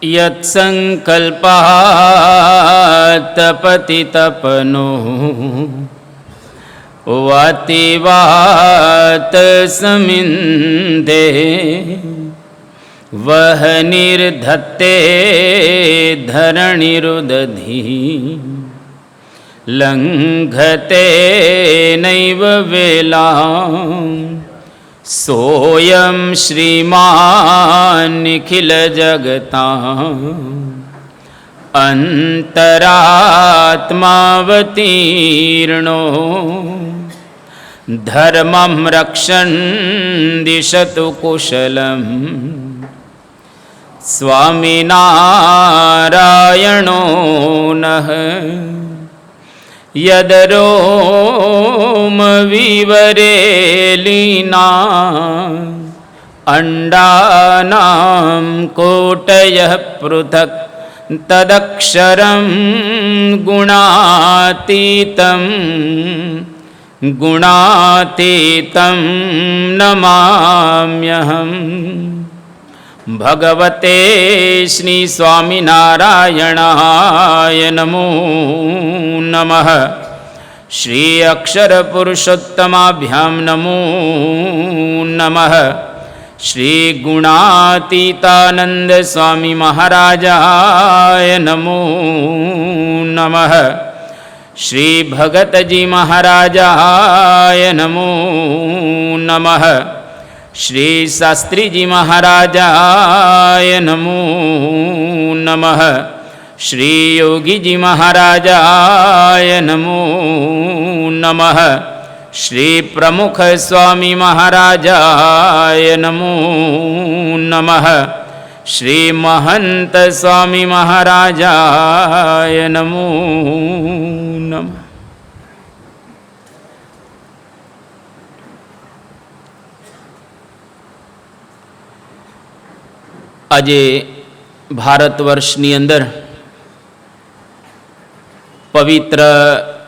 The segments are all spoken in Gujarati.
યત્સંકલ્પાત તપતિ તપનો વાતિ વાત સમિંધે વહ નિર્ધત્તે ધરણીરુદધી લંઘતે નૈવ વેલાં સોયં શ્રીમાન નિખિલ જગતાં અંતરાત્માવતીર્ણો ધર્મં રક્ષન દિશતુ કુશલમ સ્વામિનારાયણો નઃ યદરોમ વિવરેલીના અંડાનાં કોટયઃ પૃથક તદક્ષરં ગુણાતીतं નમામ્યહં. ભગવતે શ્રી સ્વામિનારાયણાય નમો નમઃ. શ્રી અક્ષર પુરુષોત્તમાભ્યામ નમો નમઃ. શ્રી ગુણાતીતાનંદ સ્વામી મહારાજાય નમો નમઃ. શ્રી ભગતજી મહારાજાય નમો નમઃ. શ્રી શાસ્ત્રીજી મહારાજાય નમો નમઃ. શ્રી યોગીજી મહારાજાય નમો નમઃ. શ્રી પ્રમુખ સ્વામી મહારાજાય નમો નમઃ. શ્રી મહંત સ્વામી મહારાજાય નમો નમઃ. આજે ભારત વર્ષની અંદર પવિત્ર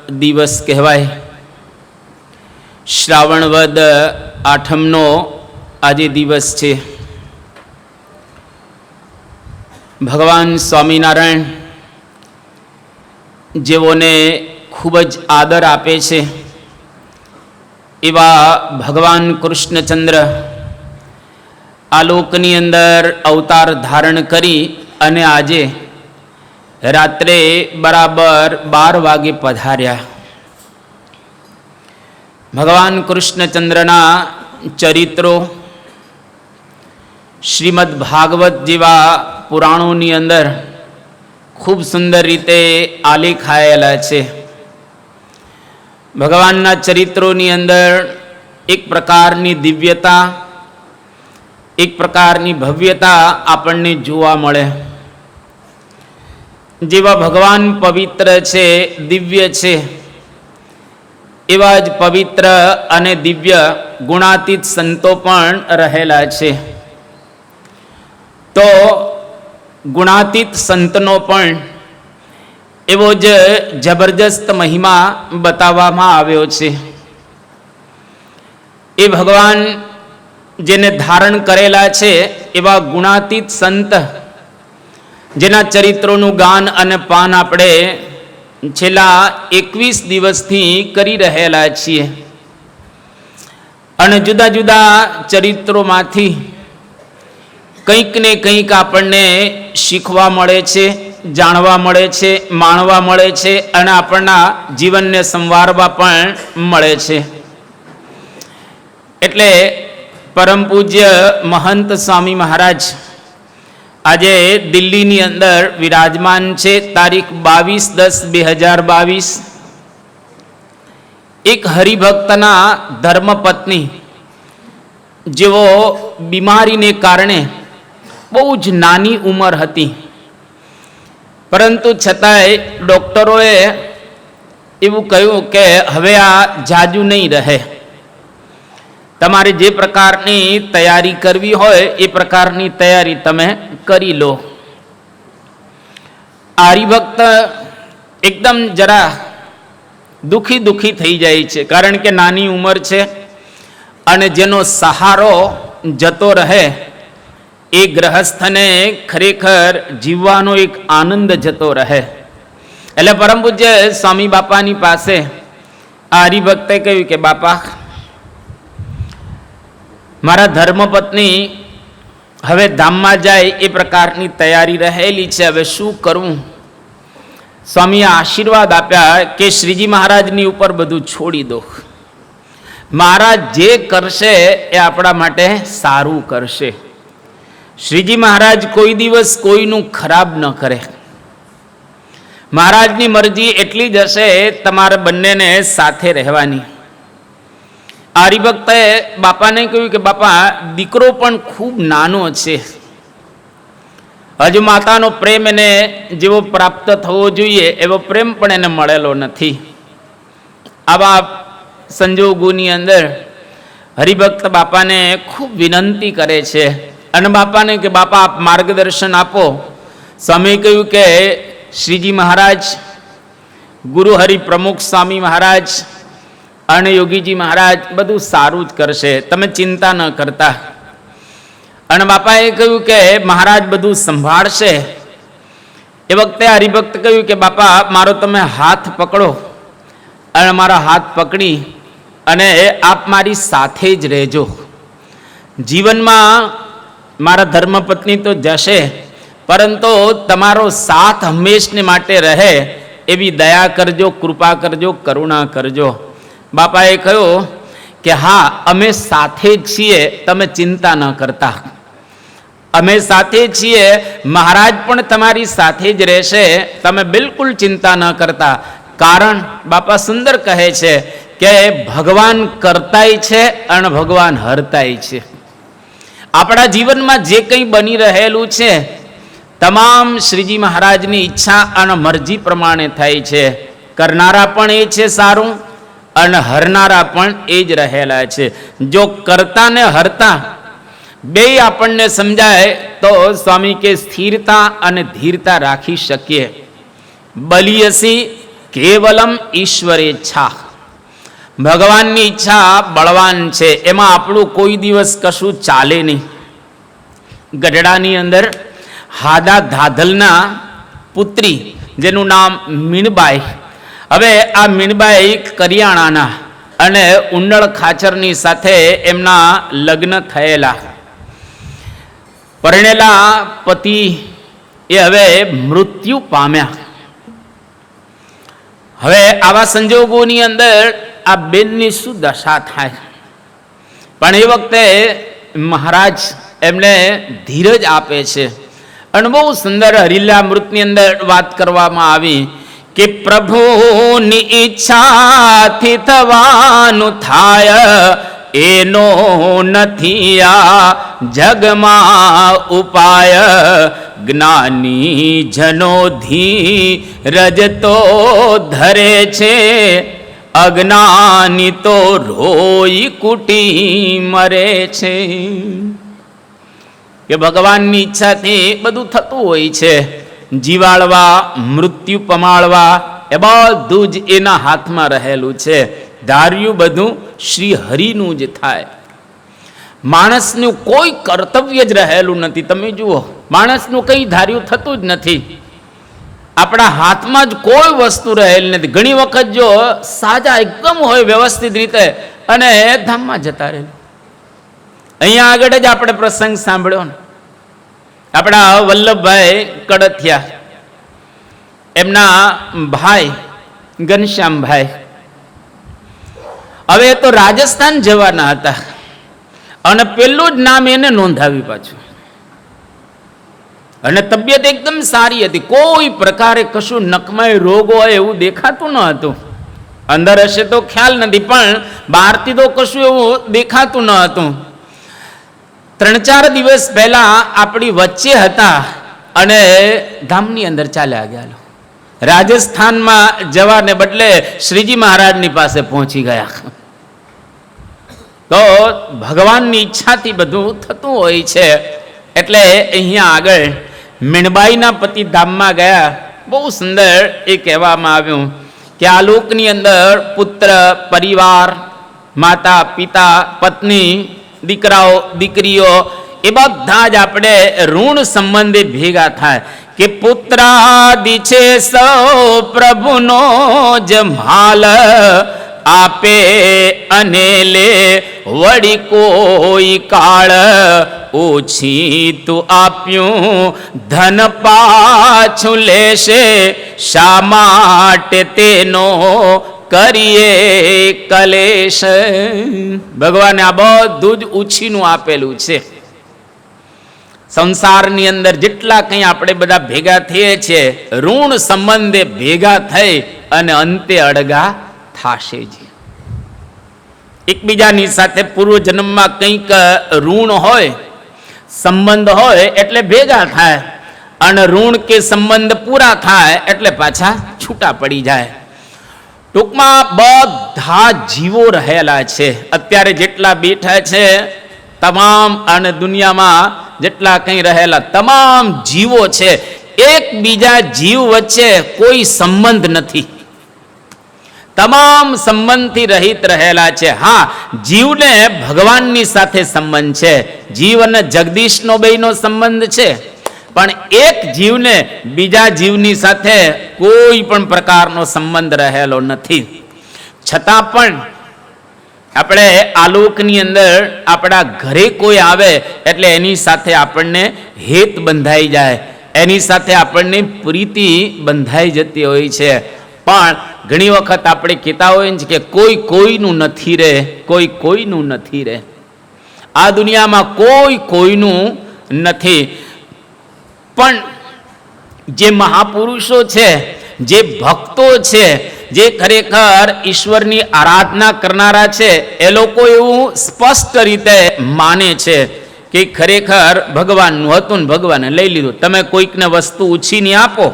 દિવસ કહેવાય. શ્રાવણ વદ આઠમનો આજે દિવસ છે. ભગવાન સ્વામિનારાયણ જેઓને ખૂબ જ આદર આપે છે એવા ભગવાન કૃષ્ણચંદ્ર આ લોકની અંદર અવતાર ધારણ કરી અને આજે રાત્રે બરાબર 12 વાગે પધાર્યા. ભગવાન કૃષ્ણચંદ્રના ચરિત્રો શ્રીમદ ભાગવત જેવા પુરાણોની અંદર ખૂબ સુંદર રીતે આલેખાયેલા છે. ભગવાનના ચરિત્રોની અંદર એક પ્રકારની દિવ્યતા, એક પ્રકારની ભવ્યતા આપણને જોવા મળે. જેવા ભગવાન પવિત્ર છે, દિવ્ય છે, એવા જ પવિત્ર અને દિવ્ય ગુણાતીત સંતો પણ રહેલા છે. તો ગુણાતીત સંતનો પણ એવો જ જબરજસ્ત મહિમા બતાવવામાં આવ્યો છે. એ ભગવાન જેને ધારણ કરેલા છે એવા ગુણાતીત સંત જેના ચરિત્રોનું ગાન અને પાન આપણે છેલ્લા 21 દિવસથી કરી રહેલા છીએ. અને જુદા જુદા ચરિત્રોમાંથી કંઈક ને કંઈક આપણને શીખવા મળે છે, જાણવા મળે છે, માણવા મળે છે અને આપણના જીવનને સંવારવા પણ મળે છે. એટલે પરમ પૂજ્ય મહંત સ્વામી મહારાજ આજે દિલ્હીની અંદર વિરાજમાન છે. તારીખ 22/10/2022 એક હરિભક્તના ધર્મપત્ની જેઓ બીમારીને કારણે બહુ જ નાની ઉંમર હતી, પરંતુ છતાંય ડૉક્ટરોએ એવું કહ્યું કે હવે આ જાજુ નહીં રહે, તમારે જે પ્રકારની તૈયારી કરવી હોય એ પ્રકારની તૈયારી તમે કરી લો. આ હરિભક્ત એકદમ જરા દુઃખી થઈ જાય છે, કારણ કે નાની ઉંમર છે અને જેનો સહારો જતો રહે એ ગ્રહસ્થને ખરેખર જીવવાનો એક આનંદ જતો રહે. એટલે પરમ પૂજ્ય સ્વામી બાપાની પાસે આ હરિભક્તે કહ્યું કે બાપા, મારા ધર્મપત્ની હવે ધામમાં જાય એ પ્રકારની તૈયારી રહેલી છે, હવે શું કરવું? સ્વામીએ આશીર્વાદ આપ્યા કે શ્રીજી મહારાજની ઉપર બધું છોડી દો. મહારાજ જે કરશે એ આપણા માટે સારું કરશે. શ્રીજી મહારાજ કોઈ દિવસ કોઈનું ખરાબ ન કરે. મહારાજની મરજી એટલી જ હશે તમારે બંનેને સાથે રહેવાની. આ હરિભક્તે બાપાને કહ્યું કે બાપા, દીકરો પણ ખૂબ નાનો છે, હજુ માતાનો પ્રેમ એને જેવો પ્રાપ્ત થવો જોઈએ એવો પ્રેમ પણ એને મળેલો નથી. આવા સંજોગોની અંદર હરિભક્ત બાપાને ખૂબ વિનંતી કરે છે અને બાપાને કે બાપા આપ માર્ગદર્શન આપો. સ્વામીએ કહ્યું કે શ્રીજી મહારાજ, ગુરુ હરિ પ્રમુખ સ્વામી મહારાજ અને યોગીજી મહારાજ બધું સારું જ કરશે, તમે ચિંતા ન કરતા. અને બાપાએ કહ્યું કે મહારાજ બધું સંભાળશે. એ વખતે હરિભક્ત કહ્યું કે બાપા, મારો તમે હાથ પકડો અને મારા હાથ પકડી અને આપ મારી સાથે જ રહેજો. જીવનમાં મારા ધર્મપત્ની તો જશે, પરંતુ તમારો સાથ હંમેશને માટે રહે એવી દયા કરજો, કૃપા કરજો, કરુણા કરજો. બાપાએ કહ્યું કે હા, અમે સાથે જ છીએ, તમે ચિંતા ન કરતા. અમે સાથે છીએ, મહારાજ પણ તમારી સાથે જ રહેશે, તમે બિલકુલ ચિંતા ન કરતા. કારણ બાપા સુંદર કહે છે કે ભગવાન કરતાય છે અને ભગવાન હરતાય છે. આપણા જીવનમાં જે કંઈ બની રહેલું છે તમામ શ્રીજી મહારાજની ઈચ્છા અને મરજી પ્રમાણે થાય છે. કરનારા પણ એ છે સારું અને હરનારા પણ એ જ રહેલા છે. જો કરતા ને હરતા બે આપણને સમજાય તો સ્વામી કે સ્થિરતા અને ધીરતા રાખી શકીએ. બલિયસી કેવલમ ઈશ્વરેચ્છા. ભગવાનની ઈચ્છા બળવાન છે, એમાં આપણું કોઈ દિવસ કશું ચાલે નહીં. ગઢડાની અંદર હાદા ધાધલના પુત્રી જેનું નામ મીણબાઈ. હવે આ મીણબાઈ કરિયાણાના અને ઉંડળ ખાચરની સાથે એમના લગ્ન થયેલા. પરણેલા પતિ એ હવે મૃત્યુ પામ્યા. હવે આવા સંજોગોની અંદર આ બેનની શું દશા થાય? પણ એ વખતે મહારાજ એમને ધીરજ આપે છે અને બહુ સુંદર હરિલામૃતની અંદર વાત કરવામાં આવી કે પ્રભુની ઈચ્છાથી થવાનું થાય, એનો નથી આ જગમાં ઉપાય. જ્ઞાની જનો ધીરજ તો ધરે છે, અજ્ઞાની તો રોઈ કુટી મરે છે. કે ભગવાનની ઈચ્છાથી બધું થતું હોય છે. જીવાળવા, મૃત્યુ પમાળવા એ બધું જ એના હાથમાં રહેલું છે. ધાર્યું બધું શ્રી હરિનું જ થાય. માણસનું કોઈ કર્તવ્ય જ રહેલું નથી. તમે જુઓ, માણસનું કંઈ ધાર્યું થતું જ નથી. આપણા હાથમાં જ કોઈ વસ્તુ રહેલી નથી. ઘણી વખત જો સાજા એકદમ હોય વ્યવસ્થિત રીતે અને ધામમાં જતા રહેલું. અહીંયા આગળ જ આપણે પ્રસંગ સાંભળ્યો ને, આપણા વલ્લભભાઈ કડથિયા, એમના ભાઈ ઘનશ્યામભાઈ હવે તો રાજસ્થાન જવાના હતા અને પેલું જ નામ એને નોંધાવી પાછું. અને તબિયત એકદમ સારી હતી, કોઈ પ્રકારે કશું નખમાં રોગ હોય એવું દેખાતું ન હતું. અંદર હશે તો ખ્યાલ નથી, પણ બહારથી તો કશું એવું દેખાતું ન હતું. 3-4 દિવસ પહેલા આપણી વચ્ચે હતા અને ધામની અંદર ચાલ્યા ગયા. રાજસ્થાનમાં જવાને બદલે શ્રીજી મહારાજની પાસે પહોંચી ગયા. તો ભગવાનની ઈચ્છાથી બધું થતું હોય છે. એટલે અહીંયા આગળ મીણબાઈના પતિ ધામમાં ગયા. બહુ સુંદર એ કહેવામાં આવ્યું કે આ લોકની અંદર પુત્ર, પરિવાર, માતા, પિતા, પત્ની, દીકરાઓ, દીકરીઓ એ બધા જ આપણે ઋણ સંબંધે ભેગા થાય કે પુત્રાદિ છે સૌ પ્રભુનો જ માલ, આપે અને લે વળી કોઈ કાળ, ઓછી તું આપ્યું ધન પાછું લેશે, શા માટે તેનો કરીએ કલેશ. ભગવાને આ બધું જ ઉછીનું આપેલું છે. સંસારની અંદર જેટલા કંઈ આપણે બધા ભેગા થઈએ છીએ, ઋણ સંબંધે ભેગા થઈ અને અંતે અળગા થાશે જ. એકબીજાની સાથે પૂર્વ જન્મમાં કંઈક ઋણ હોય, સંબંધ હોય એટલે ભેગા થાય, અને ઋણ કે સંબંધ પૂરા થાય એટલે પાછા છૂટા પડી જાય. ટૂંકમાં બધા જીવો રહેલા છે. અત્યારે જેટલા બેઠા છે તમામ, અને દુનિયામાં જેટલા કંઈ રહેલા તમામ જીવો છે, એકબીજા જીવ વચ્ચે કોઈ સંબંધ નથી, તમામ સંબંધથી રહિત રહેલા છે. હા, જીવને ભગવાનની સાથે સંબંધ છે, જીવ અને જગદીશનો બેયનો સંબંધ છે, પણ એક જીવને બીજા જીવની સાથે કોઈ પણ પ્રકારનો સંબંધ રહેલો નથી. છતાં પણ આપણે આલોકની અંદર આપણા ઘરે કોઈ આવે એટલે એની સાથે આપણને હેત બંધાઈ જાય, એની સાથે આપણને પ્રીતિ બંધાઈ જતી હોય છે. પણ ઘણી વખત આપણે કહેતા હોઈએ છીએ કે કોઈ કોઈનું નથી રે, કોઈ કોઈનું નથી રે. આ દુનિયામાં કોઈ કોઈનું નથી. પણ જે મહાપુરુષો છે, જે ભક્તો છે, જે ખરેખર ઈશ્વરની આરાધના કરનારા છે, એ લોકો એવું સ્પષ્ટ રીતે માને છે કે ખરેખર ભગવાનનું હતું ને ભગવાને લઈ લીધું. તમે કોઈકને વસ્તુ ઉછીની આપો,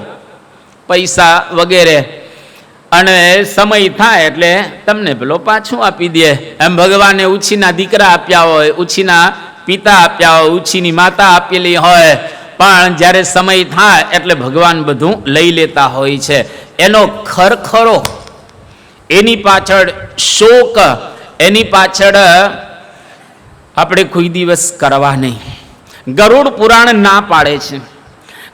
પૈસા વગેરે, અને સમય થાય એટલે તમને પેલો પાછું આપી દે. એમ ભગવાને ઉછીના દીકરા આપ્યા હોય, ઉછીના પિતા આપ્યા હોય, ઉછીની માતા આપેલી હોય, પણ જ્યારે સમય થાય એટલે ભગવાન બધું લઈ લેતા હોય છે. એનો ખરખરો, એની પાછળ શોક, એની પાછળ આપણે કોઈ દિવસ કરવા નહીં. ગરુડ પુરાણ ના પાડે છે.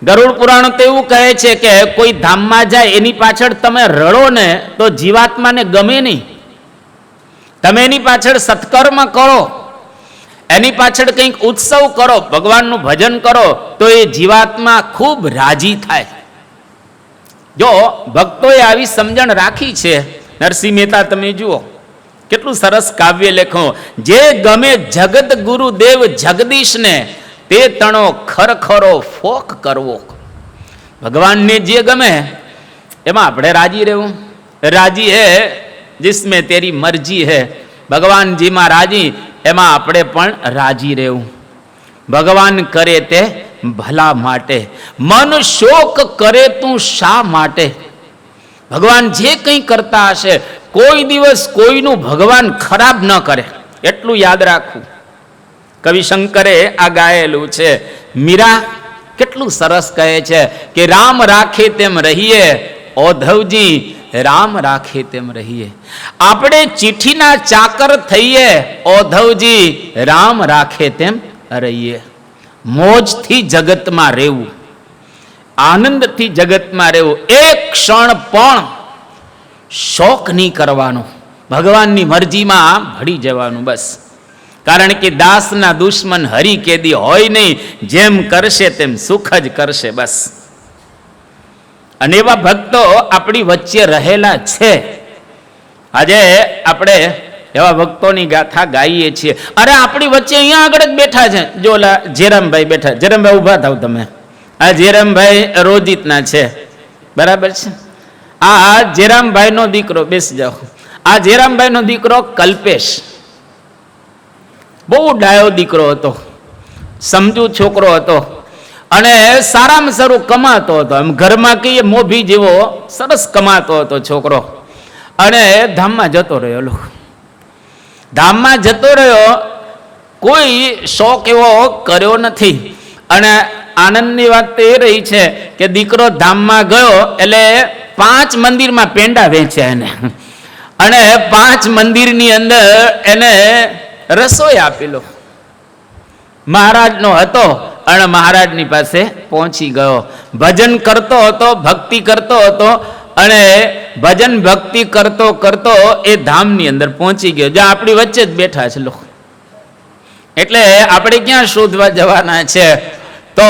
ગરુડ પુરાણ તો એવું કહે છે કે કોઈ ધામમાં જાય એની પાછળ તમે રડો ને તો જીવાત્માને ગમે નહીં. તમે એની પાછળ સત્કર્મ કરો, એની પાછળ કંઈક ઉત્સવ કરો, ભગવાનનું ભજન કરો, તો એ જીવાત્મા ખૂબ રાજી થાય. જો ભક્તોએ આવી સમજણ રાખી છે. નરસિંહ મહેતા તમે જુઓ, કેટલું સરસ કાવ્ય લેખો. જે ગમે જગત ગુરુદેવ જગદીશને, તે તણો ખરખરો ફોક કરવો. ભગવાનને જે ગમે એમાં આપણે રાજી રહેવું. રાજી હે જિસમેં તેરી મરજી હે. ભગવાન જેમાં રાજી એમાં આપણે પણ રાજી રહેવું. ભગવાન કરે તે ભલા માટે, મન શોક કરે તું શા માટે. ભગવાન જે કંઈ કરતા હશે, કોઈ દિવસ કોઈનું ભગવાન ખરાબ ન કરે, એટલું યાદ રાખવું. કવિ શંકરે આ ગાયેલું છે. મીરા કેટલું સરસ કહે છે કે રામ રાખે તેમ રહીએ, ઓધવજી રામ રાખે તેમ રહીએ. આપણે ચિઠ્ઠીના ચાકર થઈએ, ઓધવજી રામ રાખે તેમ રહીએ. મોજથી જગતમાં રહેવું, આનંદથી જગતમાં રહેવું, એક ક્ષણ પણ શોક નહીં કરવાનો, ભગવાનની મરજીમાં ભળી જવાનું બસ. કારણ કે દાસના દુશ્મન હરિ કેદી હોય નહીં, જેમ કરશે તેમ સુખ જ કરશે બસ. અને એવા ભક્તો આપણી વચ્ચે રહેલા છે. આજે આપણે એવા ભક્તોની ગાથા ગાઈએ છીએ. અરે આપણી વચ્ચે અહીંયા આગળ જ બેઠા છે. જો ઓલા જેરામભાઈ બેઠા. જેરામભાઈ ઊભા થાવ તમે. આ જેરામભાઈ રોજિતના છે, બરાબર છે. આ જેરામભાઈ નો દીકરો, બેસી જાઓ. આ જેરામભાઈ નો દીકરો કલ્પેશ બહુ ડાયો દીકરો હતો, સમજુ છોકરો હતો, અને સારામાં સારું કમાતો હતો. એમ ઘરમાં કહીએ મોભી જેવો સરસ કમાતો હતો છોકરો. અને ધામમાં જતો રહ્યો. ધામમાં જતો રહ્યો, કોઈ શોખ એવો કર્યો નથી. અને આનંદની વાત તો એ રહી છે કે દીકરો ધામમાં ગયો એટલે 5 મંદિરમાં પેંડા વેચ્યા એને, અને 5 મંદિરની અંદર એને રસોઈ આપેલો. મહારાજનો હતો અને મહારાજની પાસે પહોંચી ગયો. ભજન કરતો હતો, ભક્તિ કરતો હતો અને ભજન ભક્તિ કરતો કરતો એ ધામની અંદર પહોંચી ગયો, જ્યાં આપણી વચ્ચે જ બેઠા છે લોકો. એટલે આપણે ક્યાં શોધવા જવાના છે? તો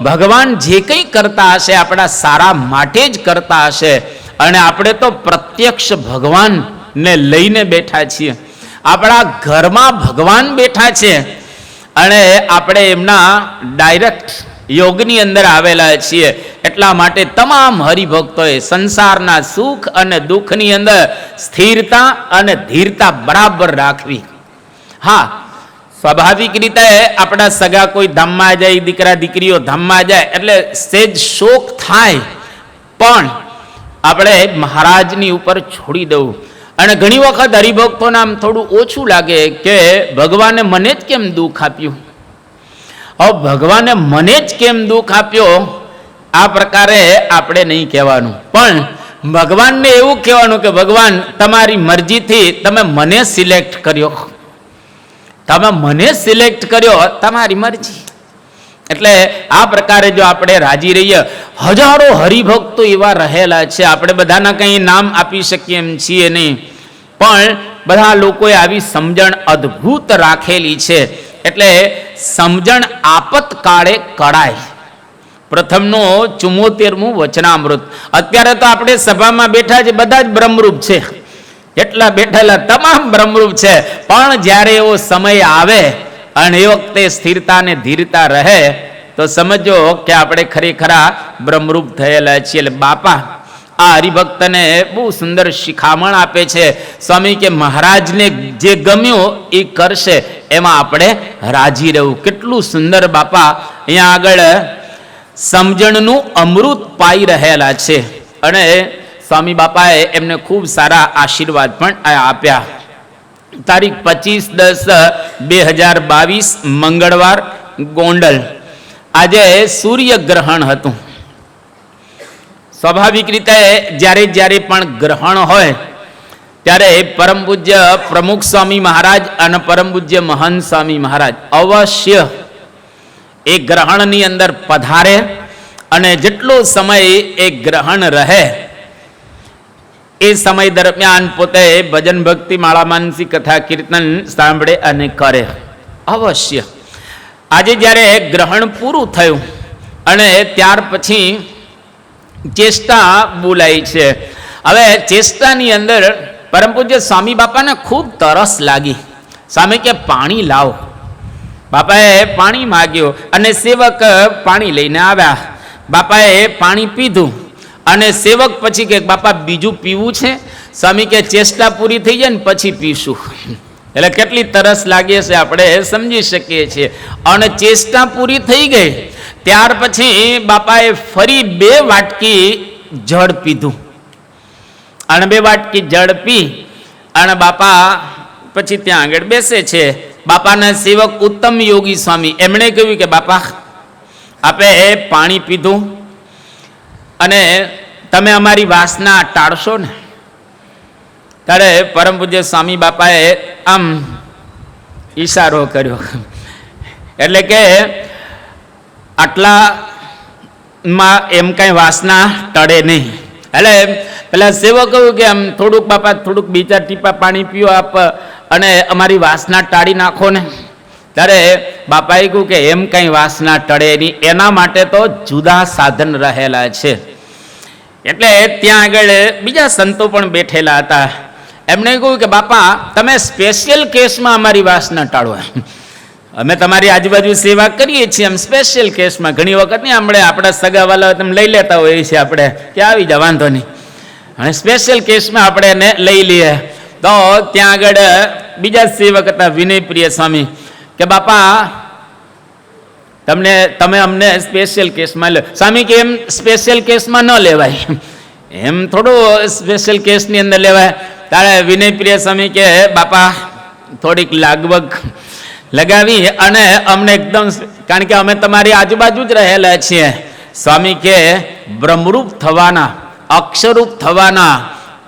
ભગવાન જે કંઈ કરતા હશે આપણા સારા માટે જ કરતા હશે. અને આપણે તો પ્રત્યક્ષ ભગવાનને લઈને બેઠા છીએ. આપણા ઘરમાં ભગવાન બેઠા છે અને આપણે એમના ડાયરેક્ટ યોગની અંદર આવેલા છીએ. એટલા માટે તમામ હરિભક્તોએ સંસારના સુખ અને દુઃખની અંદર સ્થિરતા અને ધીરતા બરાબર રાખવી. હા, સ્વાભાવિક રીતે આપણા સગા કોઈ ધામમાં જાય, દીકરા દીકરીઓ ધામમાં જાય એટલે સેજ શોક થાય, પણ આપણે મહારાજની ઉપર છોડી દઉં. અને ઘણી વખત હરિભક્તોને આમ થોડું ઓછું લાગે કે ભગવાને મને જ કેમ દુઃખ આપ્યું, હવે ભગવાને મને જ કેમ દુઃખ આપ્યો, આ પ્રકારે આપણે નહીં કહેવાનું. પણ ભગવાનને એવું કહેવાનું કે ભગવાન, તમારી મરજીથી તમે મને સિલેક્ટ કર્યો, તમે મને સિલેક્ટ કર્યો, તમારી મરજી. એટલે આ પ્રકારે જો આપણે રાજી રહીએ, હજારો હરિભક્તો એવા રહેલા છે, આપણે બધાના કંઈ નામ આપી શકીએ એમ છીએ નહીં, પણ બધા લોકોએ આવી સમજણ અદ્ભુત રાખેલી છે. એટલે સમજણ આપતકાળે કળાય. પ્રથમનો 74મું વચનામૃત. અત્યારે તો આપણે સભામાં બેઠા છે, બધા જ બ્રહ્મરૂપ છે, એટલા બેઠેલા તમામ બ્રહ્મરૂપ છે. પણ જ્યારે એવો સમય આવે અને એ વખતે સ્થિરતા ને ધીરતા રહે તો સમજો કે આપણે ખરેખર બ્રહ્મરૂપ થયેલા છીએ. એટલે બાપા આ હરિભક્તને બહુ સુંદર શિખામણ આપે છે. સ્વામી કે મહારાજને જે ગમ્યું એ કરશે, એમાં આપણે રાજી રહેવું. કેટલું સુંદર બાપા અહીંયા આગળ સમજણનું અમૃત પાઈ રહેલા છે. અને સ્વામી બાપાએ એમને ખૂબ સારા આશીર્વાદ પણ આપ્યા. તારીખ 25/10/2022 મંગળવાર, ગોંડલ. આજે સૂર્યગ્રહણ હતું. સ્વાભાવિક રીતે જ્યારે જ્યારે પણ ગ્રહણ હોય ત્યારે પરમ પૂજ્ય પ્રમુખ સ્વામી મહારાજ અને પરમ પૂજ્ય મહંત સ્વામી મહારાજ અવશ્ય એ ગ્રહણની અંદર પધારે અને જેટલો સમય એ ગ્રહણ રહે એ સમય દરમિયાન પોતે ભજન ભક્તિ માળા માનસી કથા કીર્તન સાંભળે અને કરે. અવશ્ય આજે જ્યારે ગ્રહણ પૂરું થયું અને ત્યાર પછી ચેષ્ટા બોલાય છે. હવે ચેષ્ટાની અંદર પરમ પૂજ્ય સ્વામી બાપાને ખૂબ તરસ લાગી. સ્વામી કે પાણી લાવો. બાપાએ પાણી માગ્યું અને સેવક પાણી લઈને આવ્યા. બાપાએ પાણી પીધું અને સેવક પછી કે બાપા બીજું પીવું છે? સ્વામી કે ચેષ્ટા પૂરી થઈ જાય ને પછી પીશું. એટલે કેટલી તરસ લાગે છે આપણે સમજી શકીએ છીએ. અને ચેષ્ટા પૂરી થઈ ગઈ ત્યાર પછી બાપાએ ફરી 2 વાટકી જળ પીધું અને 2 વાટકી જળ પી અને બાપા પછી ત્યાં આગળ બેસે છે. બાપાના સેવક ઉત્તમ યોગી સ્વામી એમણે કહ્યું કે બાપા આપે પાણી પીધું અને તમે અમારી વાસના ટાળશો ને? ત્યારે પરમ પૂજ્ય સ્વામી બાપાએ આમ ઈશારો કર્યો, એટલે કે આટલામાં એમ કઈ વાસના ટળે નહીં. એટલે પેલા સેવક કહ્યું કે આમ થોડુંક બાપા થોડુંક 2-4 ટીપા પાણી પીઓ આપ અને અમારી વાસના ટાળી નાખો ને. ત્યારે બાપાએ કહ્યું કે એમ કઈ વાસના ટળે નહીં, એના માટે તો જુદા સાધન રહેલા છે. એટલે ત્યાં આગળ બીજા સંતો પણ બેઠેલા હતા. એમણે કહ્યું કે બાપા તમે સ્પેશિયલ કેસમાં અમારી વાસના ટાળો, અમે તમારી આજુબાજુ સેવા કરીએ છીએ એમ સ્પેશિયલ કેસમાં. ઘણી વખત નહીં આપણે આપણા સગાવાલા તમે લઈ લેતા હોઈએ છીએ આપણે કે આવી જા વાંધો નહીં, અને સ્પેશિયલ કેસમાં આપણે એને લઈ લઈએ. તો ત્યાં આગળ બીજા સેવક હતા વિનયપ્રિય સ્વામી કે બાપા તમે અમને સ્પેશિયલ કેસમાં લો. સ્વામી કે એમ સ્પેશિયલ કેસમાં ન લેવાય, એમ થોડું સ્પેશિયલ કેસની અંદર લેવાય. તારે વિનયપ્રિય સ્વામી કે બાપા થોડીક લાગવગ લગાવી અને અમને એકદમ, કારણ કે અમે તમારી આજુબાજુ જ રહેલા છીએ. સ્વામી કે બ્રહ્મરૂપ થવાના, અક્ષરૂપ થવાના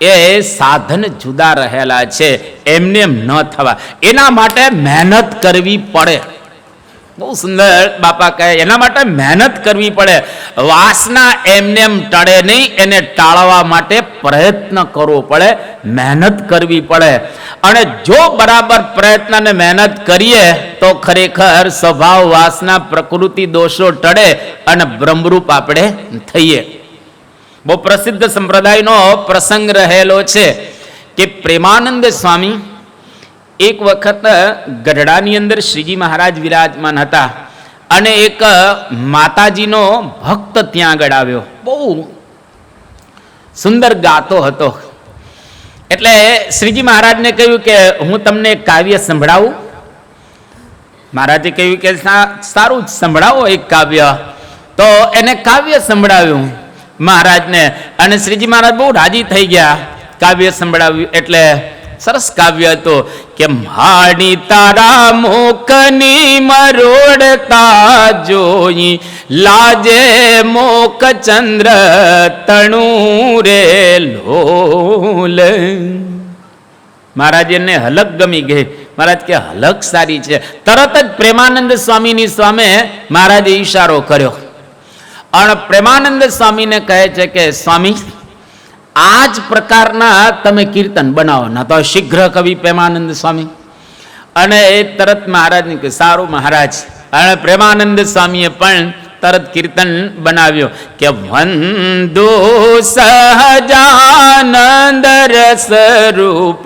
એ સાધન જુદા રહેલા છે, એમને એમ ન થવા. એના માટે મહેનત કરવી પડે. બહુ સુંદર બાપા કહે, એના માટે મહેનત કરવી પડે. વાસના એમને એમ ટળે નહીં, એને ટાળવા માટે પ્રયત્ન કરવો પડે, મહેનત કરવી પડે. અને જો બરાબર પ્રયત્ન અને મહેનત કરીએ તો ખરેખર સ્વભાવ, વાસના, પ્રકૃતિ દોષો ટળે અને બ્રહ્મરૂપ આપણે થઈએ. બહુ પ્રસિદ્ધ સંપ્રદાયનો પ્રસંગ રહેલો છે કે પ્રેમાનંદ સ્વામી એક વખત ગઢડાની અંદર શ્રીજી મહારાજ વિરાજમાન હતા અને એક માતાજીનો ભક્ત ત્યાં આગળ આવ્યો, બહુ સુંદર ગાતો હતો. એટલે શ્રીજી મહારાજને કહ્યું કે હું તમને એક કાવ્ય સંભળાવું. મહારાજે કહ્યું કે સારું, સંભળાવો એક કાવ્ય. તો એને કાવ્ય સંભળાવ્યું મહારાજને અને શ્રીજી મહારાજ બહુ રાજી થઈ ગયા. કાવ્ય સંભળાવ્યું એટલે સરસ કાવ્ય હતું કે માણી તારા મોકની મરોડતા જોઈ લાજે મોક ચંદ્ર તણુ રે લોલ. મહારાજને હલક ગમી ગઈ. મહારાજ કે હલક સારી છે. તરત જ પ્રેમાનંદ સ્વામીની સામે મહારાજે ઈશારો કર્યો અને પ્રેમાનંદ સ્વામીને કહે છે કે સ્વામી, આ જ પ્રકારના તમે કીર્તન બનાવો. ના તો શીઘ્ર કવિ પ્રેમાનંદ સ્વામી. અને એ તરત મહારાજને કે સારું મહારાજ. અને પ્રેમાનંદ સ્વામીએ પણ તરત કીર્તન બનાવ્યો કે વંદો સહજાનંદ રસ રૂપ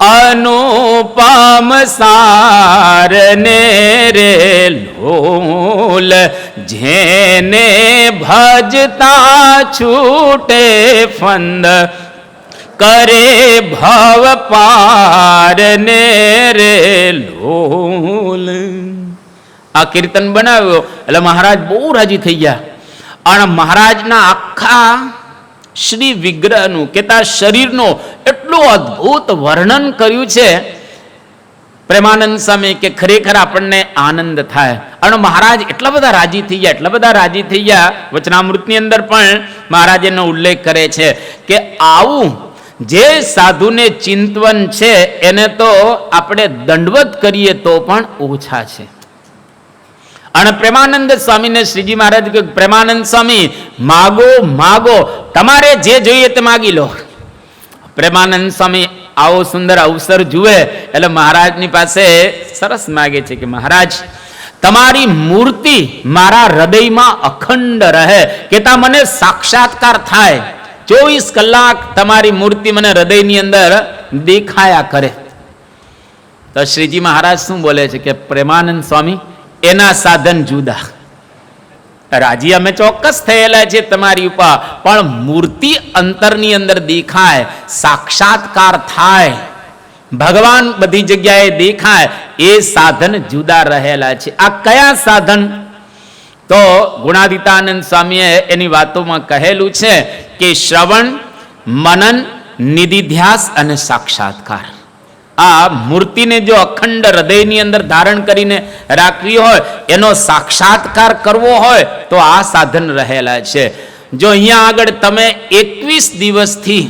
અનુપમ સારને રે લોલ, જેને ભજતા છૂટે ફંદ કરે ભવ પારને રે લોલ. આ કીર્તન બનાવ્યો એટલે મહારાજ બહુ રાજી થઈ ગયા અને મહારાજના આખા શ્રી વિગ્રહનું કેતા શરીરનું એટલું અદ્ભુત વર્ણન કર્યું છે પ્રેમાનંદ સ્વામી કે ખરેખર આપણને આનંદ થાય. અને મહારાજ એટલા બધા રાજી થઈ ગયા, એટલા બધા રાજી થઈ ગયા. વચનામૃતની અંદર પણ મહારાજ એનો ઉલ્લેખ કરે છે કે આવું જે સાધુને ચિંતવન છે એને તો આપણે દંડવત કરીએ તો પણ ઓછા છે. અને પ્રેમાનંદ સ્વામીને શ્રીજી મહારાજ કે પ્રેમાનંદ સ્વામી માગો માગો, તમારે જે જોઈએ તે માગી લો. પ્રેમાનંદ સ્વામી આવો સુંદર અવસર જુએ એટલે મહારાજની પાસે સરસ માગે છે કે મહારાજ, તમારી મૂર્તિ મારા હૃદયમાં અખંડ રહે, કેતા મને સાક્ષાત્કાર થાય. 24 કલાક તમારી મૂર્તિ મને હૃદયની અંદર દેખાયા કરે. તો શ્રીજી મહારાજ શું બોલે છે કે પ્રેમાનંદ સ્વામી, એના સાધન જુદા. રાજી અમે ચોક્કસ થયેલા છે તમારી ઉપર, પણ મૂર્તિ અંતરની અંદર દેખાય, સાક્ષાત્કાર થાય, ભગવાન બધી જગ્યાએ દેખાય, એ સાધન જુદા રહેલા છે. આ કયા સાધન? તો ગુણાદિતાનંદ સ્વામીએ એની વાતોમાં કહેલું છે કે શ્રવણ, મનન, નિધિધ્યાસ અને સાક્ષાત્કાર. આ મૂર્તિને જો અખંડ હૃદયની અંદર ધારણ કરીને રાખવી હોય, એનો સાક્ષાત્કાર કરવો હોય તો આ સાધન રહેલા છે. જો અહીંયા આગળ તમે 21 દિવસથી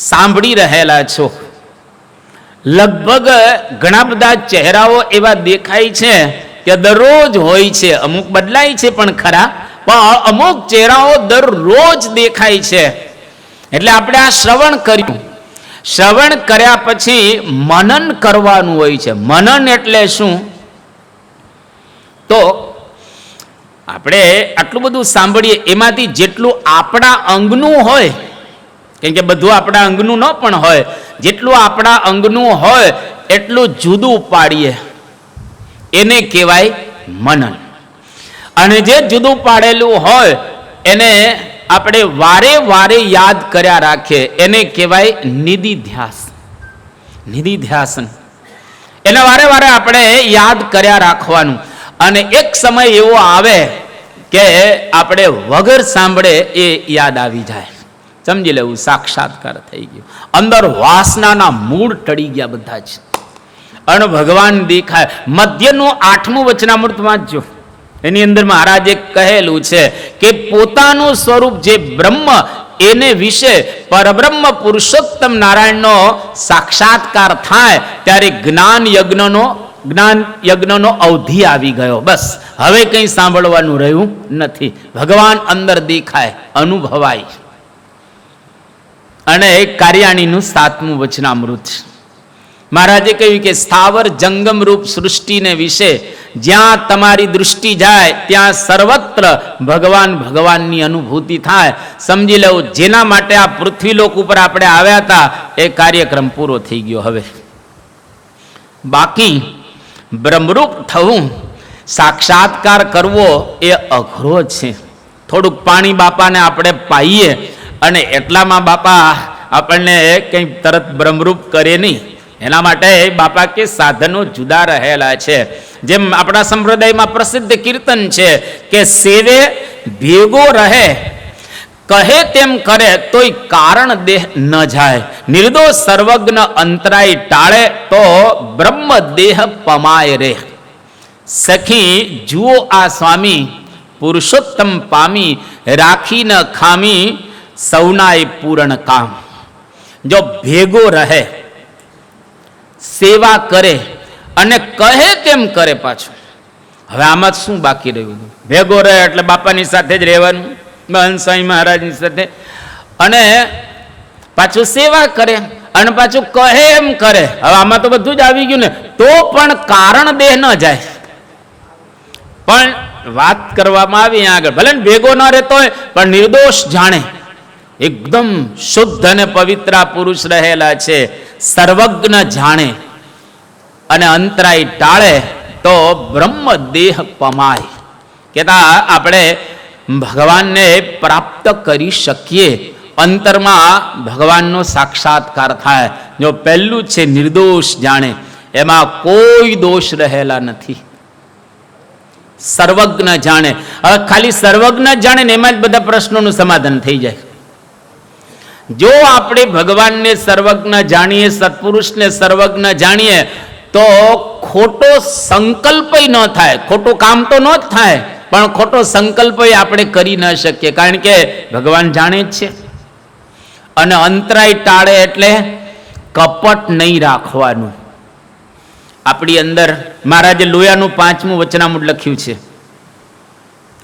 સાંભળી રહેલા છો, લગભગ ઘણા બધા ચહેરાઓ એવા દેખાય છે કે દરરોજ હોય છે, અમુક બદલાય છે પણ ખરા, પણ અમુક ચહેરાઓ દરરોજ દેખાય છે. એટલે આપણે આ શ્રવણ કર્યું, શ્રવણ કર્યા પછી મનન કરવાનું હોય છે. મનન એટલે શું? તો આપણે આટલું બધું સાંભળીએ, એમાંથી જેટલું આપણા અંગનું હોય, કેમ કે બધું આપણા અંગનું ન પણ હોય, જેટલું આપણા અંગનું હોય એટલું જુદું પાડીએ, એને કહેવાય મનન. અને જે જુદું પાડેલું હોય એને આપણે વારે વારે યાદ કર્યા રાખીએ, એને કહેવાય નિધિધ્યાસ. નિધિધ્યાસન એને વારે વારે આપણે યાદ કર્યા રાખવાનું. અને એક સમય એવો આવે કે આપણે વગર સાંભળે એ યાદ આવી જાય. સમજી લેવું, સાક્ષાત્કાર થઈ ગયો. અંદર વાસનાના મૂળ ટળી ગયા બધા જ, અને ભગવાન દેખાય. મધ્યનું 8મું વચનામૃત વાંચજો, એની અંદર મહારાજે કહેલું છે કે પોતાનું સ્વરૂપ જે બ્રહ્મ, એને વિશે પરબ્રહ્મ પુરુષોત્તમ નારાયણનો સાક્ષાત્કાર થાય ત્યારે જ્ઞાન યજ્ઞનો જ્ઞાન યજ્ઞનો અવધિ આવી ગયો. બસ હવે કંઈ સાંભળવાનું રહ્યું નથી. ભગવાન અંદર દેખાય, અનુભવાય. અને કાર્યાણીનું 7મું વચનામૃત. મહારાજે કહ્યું કે સ્થાવર જંગમ રૂપ સૃષ્ટિને વિશે જ્યાં તમારી દૃષ્ટિ જાય ત્યાં સર્વત્ર ભગવાન ભગવાનની અનુભૂતિ થાય. સમજી લેવું, જેના માટે આ પૃથ્વીલોક ઉપર આપણે આવ્યા હતા એ કાર્યક્રમ પૂરો થઈ ગયો. હવે બાકી બ્રહ્મરૂપ થવું, સાક્ષાત્કાર કરવો એ અઘરો છે. થોડુંક પાણી બાપાને આપણે પાઈએ અને એટલામાં બાપા આપણને કંઈ તરત બ્રહ્મરૂપ કરે નહીં. એના માટે બાપા કે સાધનો જુદા રહેલા છે. જેમ આપણા સંપ્રદાયમાં પ્રસિદ્ધ કીર્તન છે કે સેવે ભેગો રહે, કહે તેમ કરે તોય કારણ દેહ ન જાય, નિર્દોષ સર્વજ્ઞ અંતરાય ટાળે તો બ્રહ્મ દેહ પમાય રે. સખી જુઓ આ સ્વામી પુરુષોત્તમ પામી, રાખી ન ખામી સૌનાય પૂરણ કામ. જો ભેગો રહે, સેવા કરે અને કહે તેમ કરે. પાછું હવે આમાં શું બાકી રહ્યું? ભેગો રહે એટલે બાપાની સાથે જ રહેવાનું, હંસાઈ મહારાજની સાથે, અને પાછું સેવા કરે અને પાછું કહે એમ કરે. હવે આમાં તો બધું જ આવી ગયું ને. તો પણ કારણ દેહ ન જાય. પણ વાત કરવામાં આવી આગળ, ભલે ભેગો ન રહેતો હોય પણ નિર્દોષ જાણે, એકદમ શુદ્ધ અને પવિત્ર પુરુષ રહેલા છે, સર્વજ્ઞ જાણે અને અંતરાય ટાળે તો બ્રહ્મ દેહ પમાય. કેતા આપણે ભગવાનને પ્રાપ્ત કરી શકીએ, અંતરમાં ભગવાનનો સાક્ષાત્કાર થાય. જો પહેલું છે નિર્દોષ જાણે, એમાં કોઈ દોષ રહેલા નથી. સર્વજ્ઞ જાણે, હવે ખાલી સર્વજ્ઞ જાણે ને એમાં જ બધા પ્રશ્નોનું સમાધાન થઈ જાય. જો આપણે ભગવાનને સર્વજ્ઞ જાણીએ, સત્પુરુષને સર્વજ્ઞ જાણીએ તો ખોટો સંકલ્પ ન થાય. ખોટું કામ તો ન જ થાય પણ ખોટો સંકલ્પ આપણે કરી ન શકીએ, કારણ કે ભગવાન જાણે જ છે. અને અંતરાય ટાળે એટલે કપટ નહીં રાખવાનું. આપણી અંદર મહારાજે લોયાનું 5મું વચનામૃત લખ્યું છે.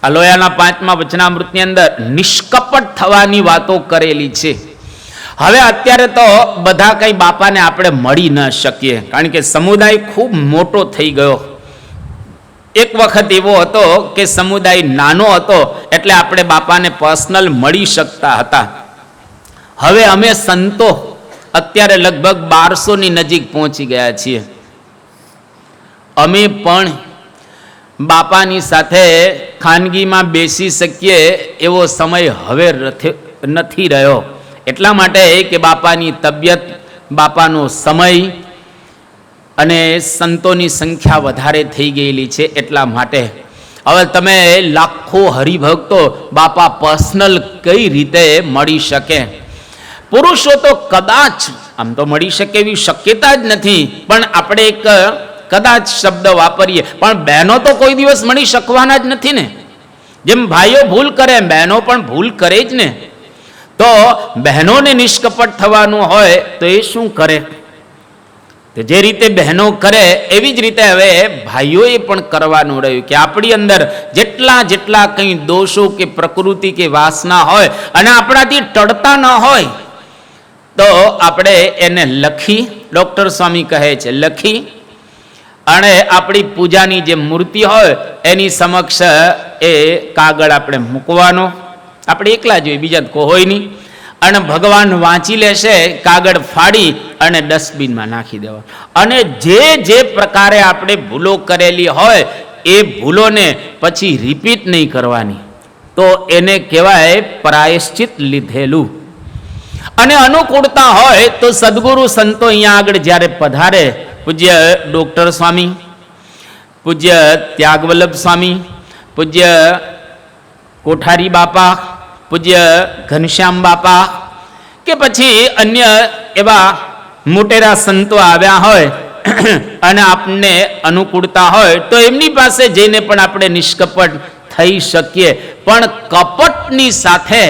આ લોયાના 5મા વચનામૃતની અંદર નિષ્કપટ થવાની વાતો કરેલી છે. હવે અત્યારે તો બધા કંઈ બાપાને આપણે મળી ન શકીએ, કારણ કે સમુદાય ખૂબ મોટો થઈ ગયો. એક વખત એવો હતો કે સમુદાય નાનો હતો એટલે આપણે બાપાને પર્સનલ મળી શકતા હતા. હવે અમે સંતો અત્યારે લગભગ 1200ની નજીક પહોંચી ગયા છીએ. અમે પણ બાપાની સાથે ખાનગીમાં બેસી શકીએ એવો સમય હવે નથી રહ્યો. એટલા માટે કે બાપાની તબિયત, બાપાનો સમય અને સંતોની સંખ્યા વધારે થઈ ગયેલી છે. એટલા માટે હવે તમે લાખો હરિભક્તો બાપા પર્સનલ કઈ રીતે મળી શકે? પુરુષો તો કદાચ આમ તો મળી શકે એવી શક્યતા જ નથી, પણ આપણે એક કદાચ શબ્દ વાપરીએ, પણ બહેનો તો કોઈ દિવસ મળી શકવાના જ નથી ને. જેમ ભાઈઓ ભૂલ કરે એમ બહેનો પણ ભૂલ કરે જ ને. તો બહેનોને નિષ્કપટ થવાનું હોય તો એ શું કરે? તો જે રીતે બહેનો કરે એવી જ રીતે હવે ભાઈઓએ પણ કરવાનું રહ્યું કે આપણી અંદર જેટલા જેટલા કંઈ દોષો કે પ્રકૃતિ કે વાસના હોય અને આપણાથી ટળતા ન હોય તો આપણે એને લખી, ડૉક્ટર સ્વામી કહે છે લખી, અને આપણી પૂજાની જે મૂર્તિ હોય એની સમક્ષ એ કાગળ આપણે મૂકવાનો. આપણે એકલા જોઈએ, બીજા તો કોઈ હોય નહીં. અને ભગવાન વાંચી લેશે, કાગળ ફાડી અને ડસ્ટબિનમાં નાખી દેવા. અને જે જે પ્રકારે આપણે ભૂલો કરેલી હોય એ ભૂલોને પછી રિપીટ નહીં કરવાની. તો એને કહેવાય પ્રાયશ્ચિત લીધેલું. અને અનુકૂળતા હોય તો સદગુરુ સંતો અહીંયા આગળ જ્યારે પધારે, પૂજ્ય ડૉક્ટર સ્વામી, પૂજ્ય ત્યાગવલ્લભ સ્વામી, પૂજ્ય કોઠારી બાપા, પૂજ્ય ઘનશ્યામ બાપા કે પછી અન્ય એવા મોટેરા સંતો આવ્યા હોય અને આપણને અનુકૂળતા હોય તો એમની પાસે જઈને પણ આપણે નિષ્કપટ થઈ શકીએ. પણ કપટની સાથે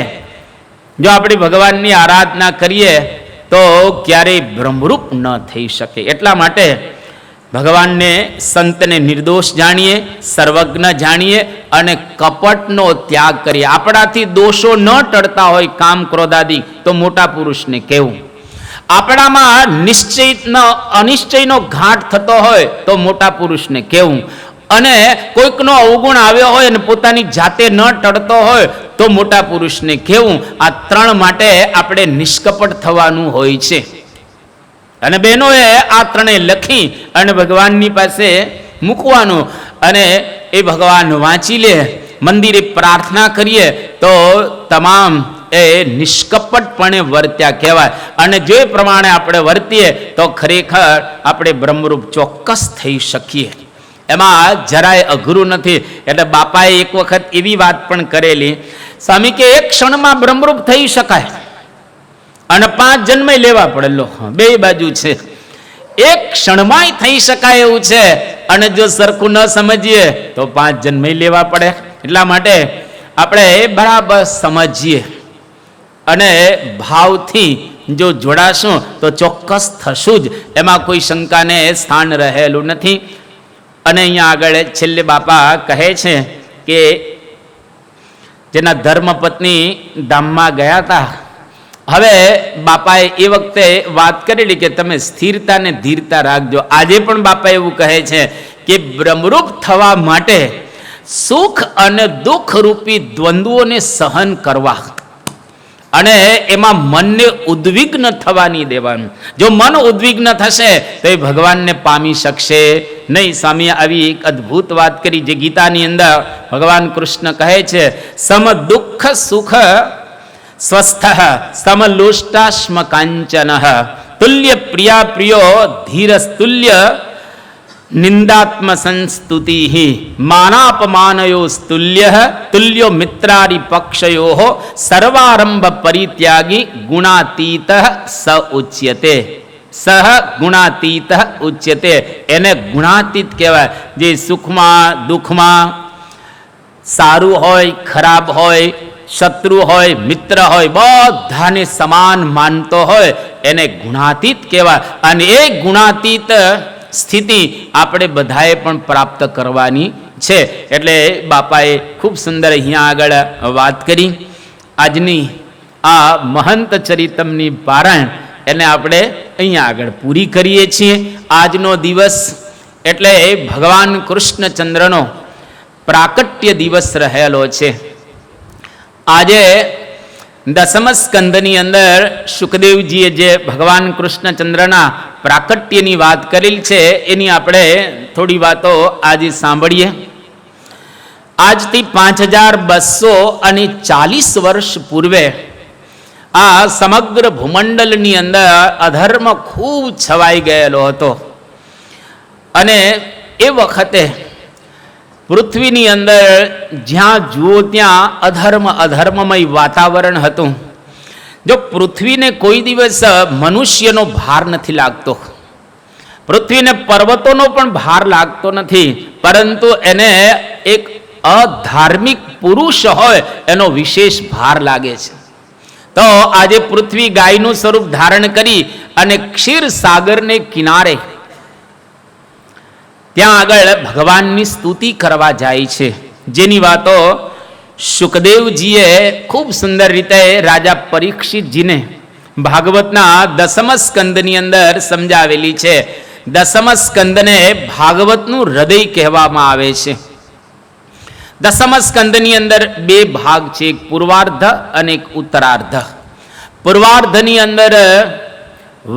જો આપણે ભગવાનની આરાધના કરીએ તો ક્યારેય બ્રહ્મરૂપ ન થઈ શકે. એટલા માટે ભગવાનને સંતને નિર્દોષ જાણીએ, સર્વજ્ઞ જાણીએ અને કપટનો ત્યાગ કરીએ. આપણાથી દોષો ન ટળતા હોય કામ ક્રોધાદિ તો મોટા પુરુષને કહેવું. આપણામાં અનિશ્ચયનો ઘાટ થતો હોય તો મોટા પુરુષને કહેવું. અને કોઈકનો અવગુણ આવ્યો હોય અને પોતાની જાતે ન ટળતો હોય તો મોટા પુરુષને કહેવું. આ ત્રણ માટે આપણે નિષ્કપટ થવાનું હોય છે. અને બહેનોએ આ ત્રણેય લખી અને ભગવાનની પાસે મૂકવાનું, અને એ ભગવાન વાંચી લે, મંદિરે પ્રાર્થના કરીએ તો તમામ એ નિષ્કપટપણે વર્ત્યા કહેવાય. અને જે પ્રમાણે આપણે વર્તીએ તો ખરેખર આપણે બ્રહ્મરૂપ ચોક્કસ થઈ શકીએ. એમાં જરાય અઘરું નથી. એટલે બાપાએ એક વખત એવી વાત પણ કરેલી, સ્વામી કે એક ક્ષણમાં બ્રહ્મરૂપ થઈ શકાય અને 5 જન્મ લેવા પડે. લો, બે બાજુ છે. એક ક્ષણમાં થઈ શકાય એવું છે, અને જો સરખું ન સમજીએ તો 5 જન્મ લેવા પડે. એટલા માટે આપણે બરાબર સમજીએ અને ભાવથી જો જોડાશું તો ચોક્કસ થશું જ. એમાં કોઈ શંકાને સ્થાન રહેલું નથી. અને અહીંયા આગળ છેલ્લે બાપા કહે છે કે જેના ધર્મપત્ની ધામમાં ગયા હતા, હવે બાપાએ એ વખતે વાત કરેલી કે તમે સ્થિરતા ને ધીરતા રાખજો. આજે પણ બાપા એવું કહે છે કે બ્રહ્મરૂપ થવા માટે સુખ અને દુઃખ રૂપી દ્વંદ્વોને સહન કરવા અને એમાં મનને ઉદ્વિગ્ન થવા નહીં દેવાનું. જો મન ઉદ્વિગ્ન થશે તો એ ભગવાનને પામી શકશે નહીં. સ્વામીએ આવી એક અદ્ભુત વાત કરી જે ગીતાની અંદર ભગવાન કૃષ્ણ કહે છે, સમ દુઃખ સુખ સ્વસ્થ સમલુષ્ટાશ્મ કાંચન તુલ્ય પ્રિયા પ્રિયો ધીરસ્તુલ્ય નિંદાત્મ સંસ્તુતિ માનાપમાનયો સ્તુલ્ય તુલ્યો મિત્રારી પક્ષયો સર્વારંભ પરિત્યાગી ગુણાતીત સ ઉચ્યતે. સહ ગુણાતીત ઉચ્યતે. એને ગુણાતીત કહેવાય. જે સુખમાં દુઃખમાં, સારું હોય ખરાબ હોય, શત્રુ હોય મિત્ર હોય, બધાને સમાન માનતો હોય એને ગુણાતીત કહેવાય. અને એ ગુણાતીત સ્થિતિ આપણે બધાએ પણ પ્રાપ્ત કરવાની છે. એટલે બાપાએ ખૂબ સુંદર અહીંયા આગળ વાત કરી. આજની આ મહંત ચરિતમની પારાયણ એને આપણે અહીંયા આગળ પૂરી કરીએ છીએ. આજનો દિવસ એટલે ભગવાન કૃષ્ણચંદ્રનો પ્રાકટ્ય દિવસ રહેલો છે. આજે દસમ સ્કંદની અંદર શુકદેવજીએ જે ભગવાન કૃષ્ણચંદ્રના પ્રાકટ્યની વાત કરેલી છે એની આપણે થોડી વાતો આજે સાંભળીએ. આજથી 5240 વર્ષ પૂર્વે આ સમગ્ર ભૂમંડળની અંદર અધર્મ ખૂબ છવાઈ ગયેલો હતો. અને એ વખતે પૃથ્વીની અંદર જ્યાં જુઓ ત્યાં અધર્મમય વાતાવરણ હતું. જો પૃથ્વીને કોઈ દિવસ મનુષ્યનો ભાર નથી લાગતો, પૃથ્વીને પર્વતોનો પણ ભાર લાગતો નથી, પરંતુ એને એક અધાર્મિક પુરુષ હોય એનો વિશેષ ભાર લાગે છે. તો આજે પૃથ્વી ગાયનું સ્વરૂપ ધારણ કરી અને ક્ષીર સાગરને કિનારે ત્યાં આગળ ભગવાનની સ્તુતિ કરવા જાય છે. જેની વાતો શુકદેવજીએ ખૂબ સુંદર રીતે રાજા પરીક્ષિતજીને ભાગવતના દસમ સ્કંદની અંદર સમજાવેલી છે. દસમ સ્કંદને ભાગવતનું હૃદય કહેવામાં આવે છે. દસમ સ્કંદની અંદર 2 ભાગ છે, એક પૂર્વાર્ધ અને એક ઉત્તરાર્ધ. પૂર્વાર્ધની અંદર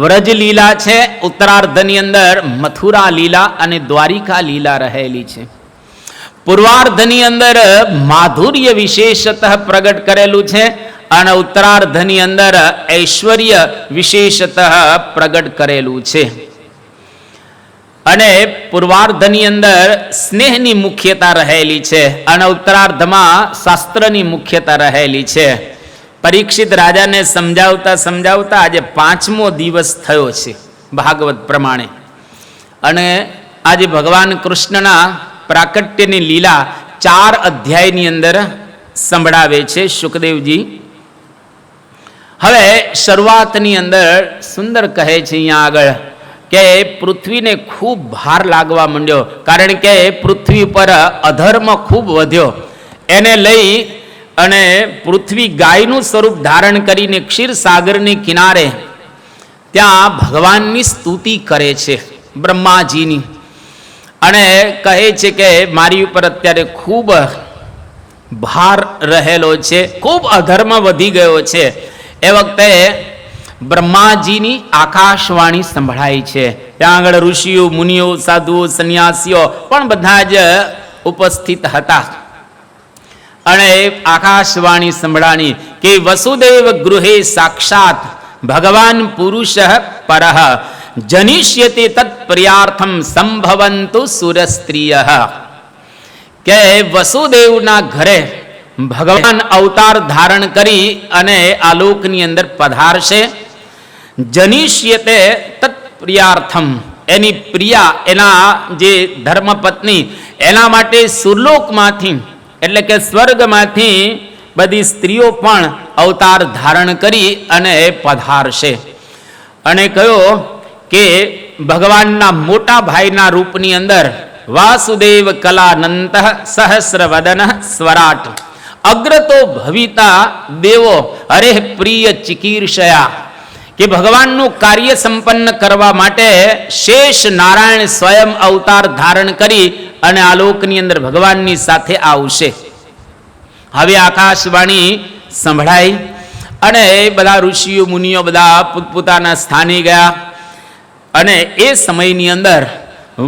વ્રજ લીલા છે, ઉત્તરાર્ધની અંદર મથુરા લીલા અને દ્વારિકા લીલા રહેલી છે. પૂર્વાર્ધની અંદર માધુર્ય વિશેષતઃ પ્રગટ કરેલું છે અને ઉત્તરાર્ધની અંદર ઐશ્વર્ય વિશેષતઃ પ્રગટ કરેલું છે. અને પૂર્વાર્ધની અંદર સ્નેહની મુખ્યતા રહેલી છે અને ઉત્તરાર્ધમાં શાસ્ત્રની મુખ્યતા રહેલી છે. પરીક્ષિત રાજાને સમજાવતા સમજાવતા આજે 5મો દિવસ થયો છે ભાગવત પ્રમાણે. અને આજે ભગવાન કૃષ્ણના પ્રાકટ્યની લીલા 4 અધ્યાયની અંદર સંભળાવે છે શુકદેવજી. હવે શરૂઆતની અંદર સુંદર કહે છે અહીંયા આગળ કે પૃથ્વીને ખૂબ ભાર લાગવા માંડ્યો, કારણ કે પૃથ્વી પર અધર્મ ખૂબ વધ્યો. એને લઈ અને પૃથ્વી ગાયનું સ્વરૂપ ધારણ કરીને ક્ષીરસાગરની કિનારે ત્યાં ભગવાનની સ્તુતિ કરે છે, બ્રહ્માજીની, અને કહે છે કે મારી ઉપર અત્યારે ખૂબ ભાર રહેલો છે, ખૂબ અધર્મ વધી ગયો છે. એ વખતે બ્રહ્માજીની આકાશવાણી સંભળાય છે. ત્યાં આગળ ઋષિઓ, મુનિઓ, સાધુઓ, સંન્યાસીઓ પણ બધા જ ઉપસ્થિત હતા. અને આકાશવાણી સંભળાણી કે વસુદેવ ગૃહે સાક્ષાત ભગવાન પુરુષ પરઃ જનિષ્યતે તત્પ્રિયાર્થમ સંભવંતુ સુરસ્ત્રીય. કે વસુદેવના ઘરે ભગવાન અવતાર ધારણ કરી અને આ લોકની અંદર પધારશે. જનિષ્યતે તત્પ્રિયાર્થમ, એની પ્રિયા, એના જે ધર્મપત્ની, એના માટે સુરલોકમાંથી એટલે કે સ્વર્ગમાંથી બધી સ્ત્રીઓ પણ અવતાર ધારણ કરી અને પધારશે. અને કહ્યું કે ભગવાનના મોટા ભાઈના રૂપની અંદર વાસુદેવ કલાનંત સહસ્રવદન સ્વરાટ અગ્રતો ભવિતા દેવો હરે પ્રિય ચિકીર્ષયા. કે ભગવાનનું કાર્ય સંપન્ન કરવા માટે શેષ નારાયણ સ્વયં અવતાર ધારણ કરી અને આ લોકની અંદર ભગવાનની સાથે આવશે. હવે આકાશવાણી સંભળાઈ અને બધા ઋષિઓ, મુનિઓ બધા પોતપોતાના સ્થાને ગયા. અને એ સમયની અંદર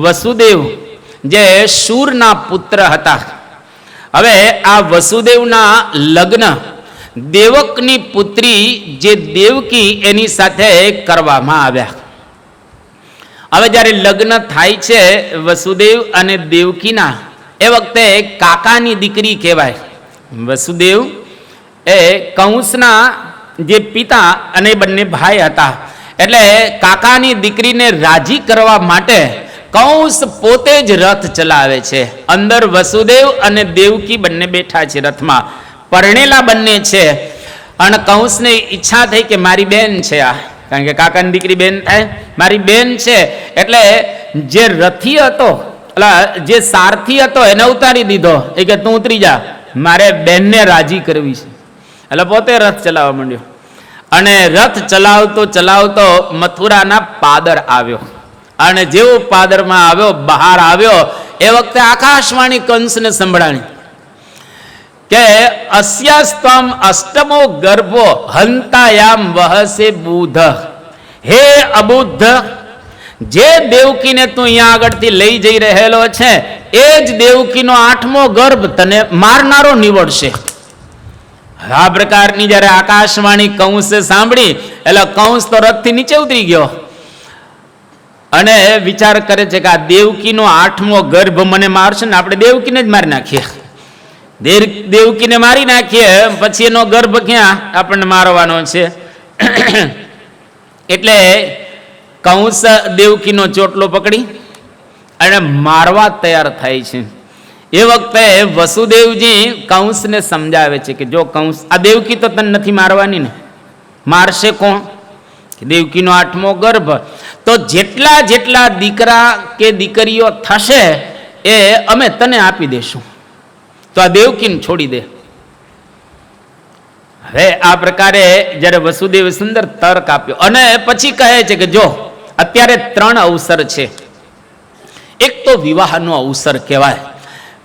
વસુદેવ જે શૂરના પુત્ર હતા, હવે આ વસુદેવના લગ્ન દેવકની પુત્રી જે દેવકી એની સાથે કરવામાં આવ્યા. હવે જ્યારે લગ્ન થાય છે વસુદેવ અને દેવકીના, એ વખતે કાકાની દીકરી કહેવાય. વસુદેવ એ કંસના જે પિતા અને બંને ભાઈ હતા, એટલે કાકાની દીકરીને રાજી કરવા માટે કંસ પોતે જ રથ ચલાવે છે. અંદર વસુદેવ અને દેવકી બંને બેઠા છે રથમાં, પરણેલા બંને છે. અને કંસને ઈચ્છા થઈ કે મારી બેન છે આ, કારણ કે કાકાની દીકરી બેન થાય, મારી બેન છે. એટલે જે રથી હતો, જે સારથી હતો એને ઉતારી દીધો. એ કે તું ઉતરી જા, મારે બેનને રાજી કરવી છે. એટલે પોતે રથ ચલાવવા માંડ્યો. અને રથ ચલાવતો ચલાવતો મથુરાના પાદર આવ્યો. અને જેવો પાદરમાં આવ્યો, બહાર આવ્યો, એ વખતે આકાશવાણી કંસને સંભળાણી કે અસ્યાસ્તમ અષ્ટમો ગર્ભો હંતાયામ વહસે બુધ. હે અબુદ્ધ, જે દેવકીને તું અહીંયા આગળથી લઈ જઈ રહેલો છે એ જ દેવકીનો 8મો ગર્ભ તને મારનારો નીવડશે. આ પ્રકારની જ્યારે આકાશવાણી કંસે સાંભળી એટલે કંસ તો રથથી નીચે ઉતરી ગયો અને વિચાર કરે છે કે આ દેવકીનો 8મો ગર્ભ મને મારશે ને આપણે દેવકીને જ મારી નાખીએ. દેવકીને મારી નાખીએ પછી એનો ગર્ભ ક્યાં આપણને મારવાનો છે. એટલે કંસ દેવકીનો ચોટલો પકડી અને મારવા તૈયાર થાય છે. એ વખતે વસુદેવજી કંસને સમજાવે છે કે જો કંસ, આ દેવકી તો તને નથી મારવાની ને, મારશે કોણ? દેવકીનો 8મો ગર્ભ. તો જેટલા જેટલા દીકરા કે દીકરીઓ થશે એ અમે તને આપી દેશું, તો આ દેવકીને છોડી દે. હવે આ પ્રકારે જ્યારે વસુદેવે સુંદર તર્ક આપ્યો અને પછી કહે છે કે જો અત્યારે 3 અવસર છે. એક તો વિવાહનો અવસર કહેવાય,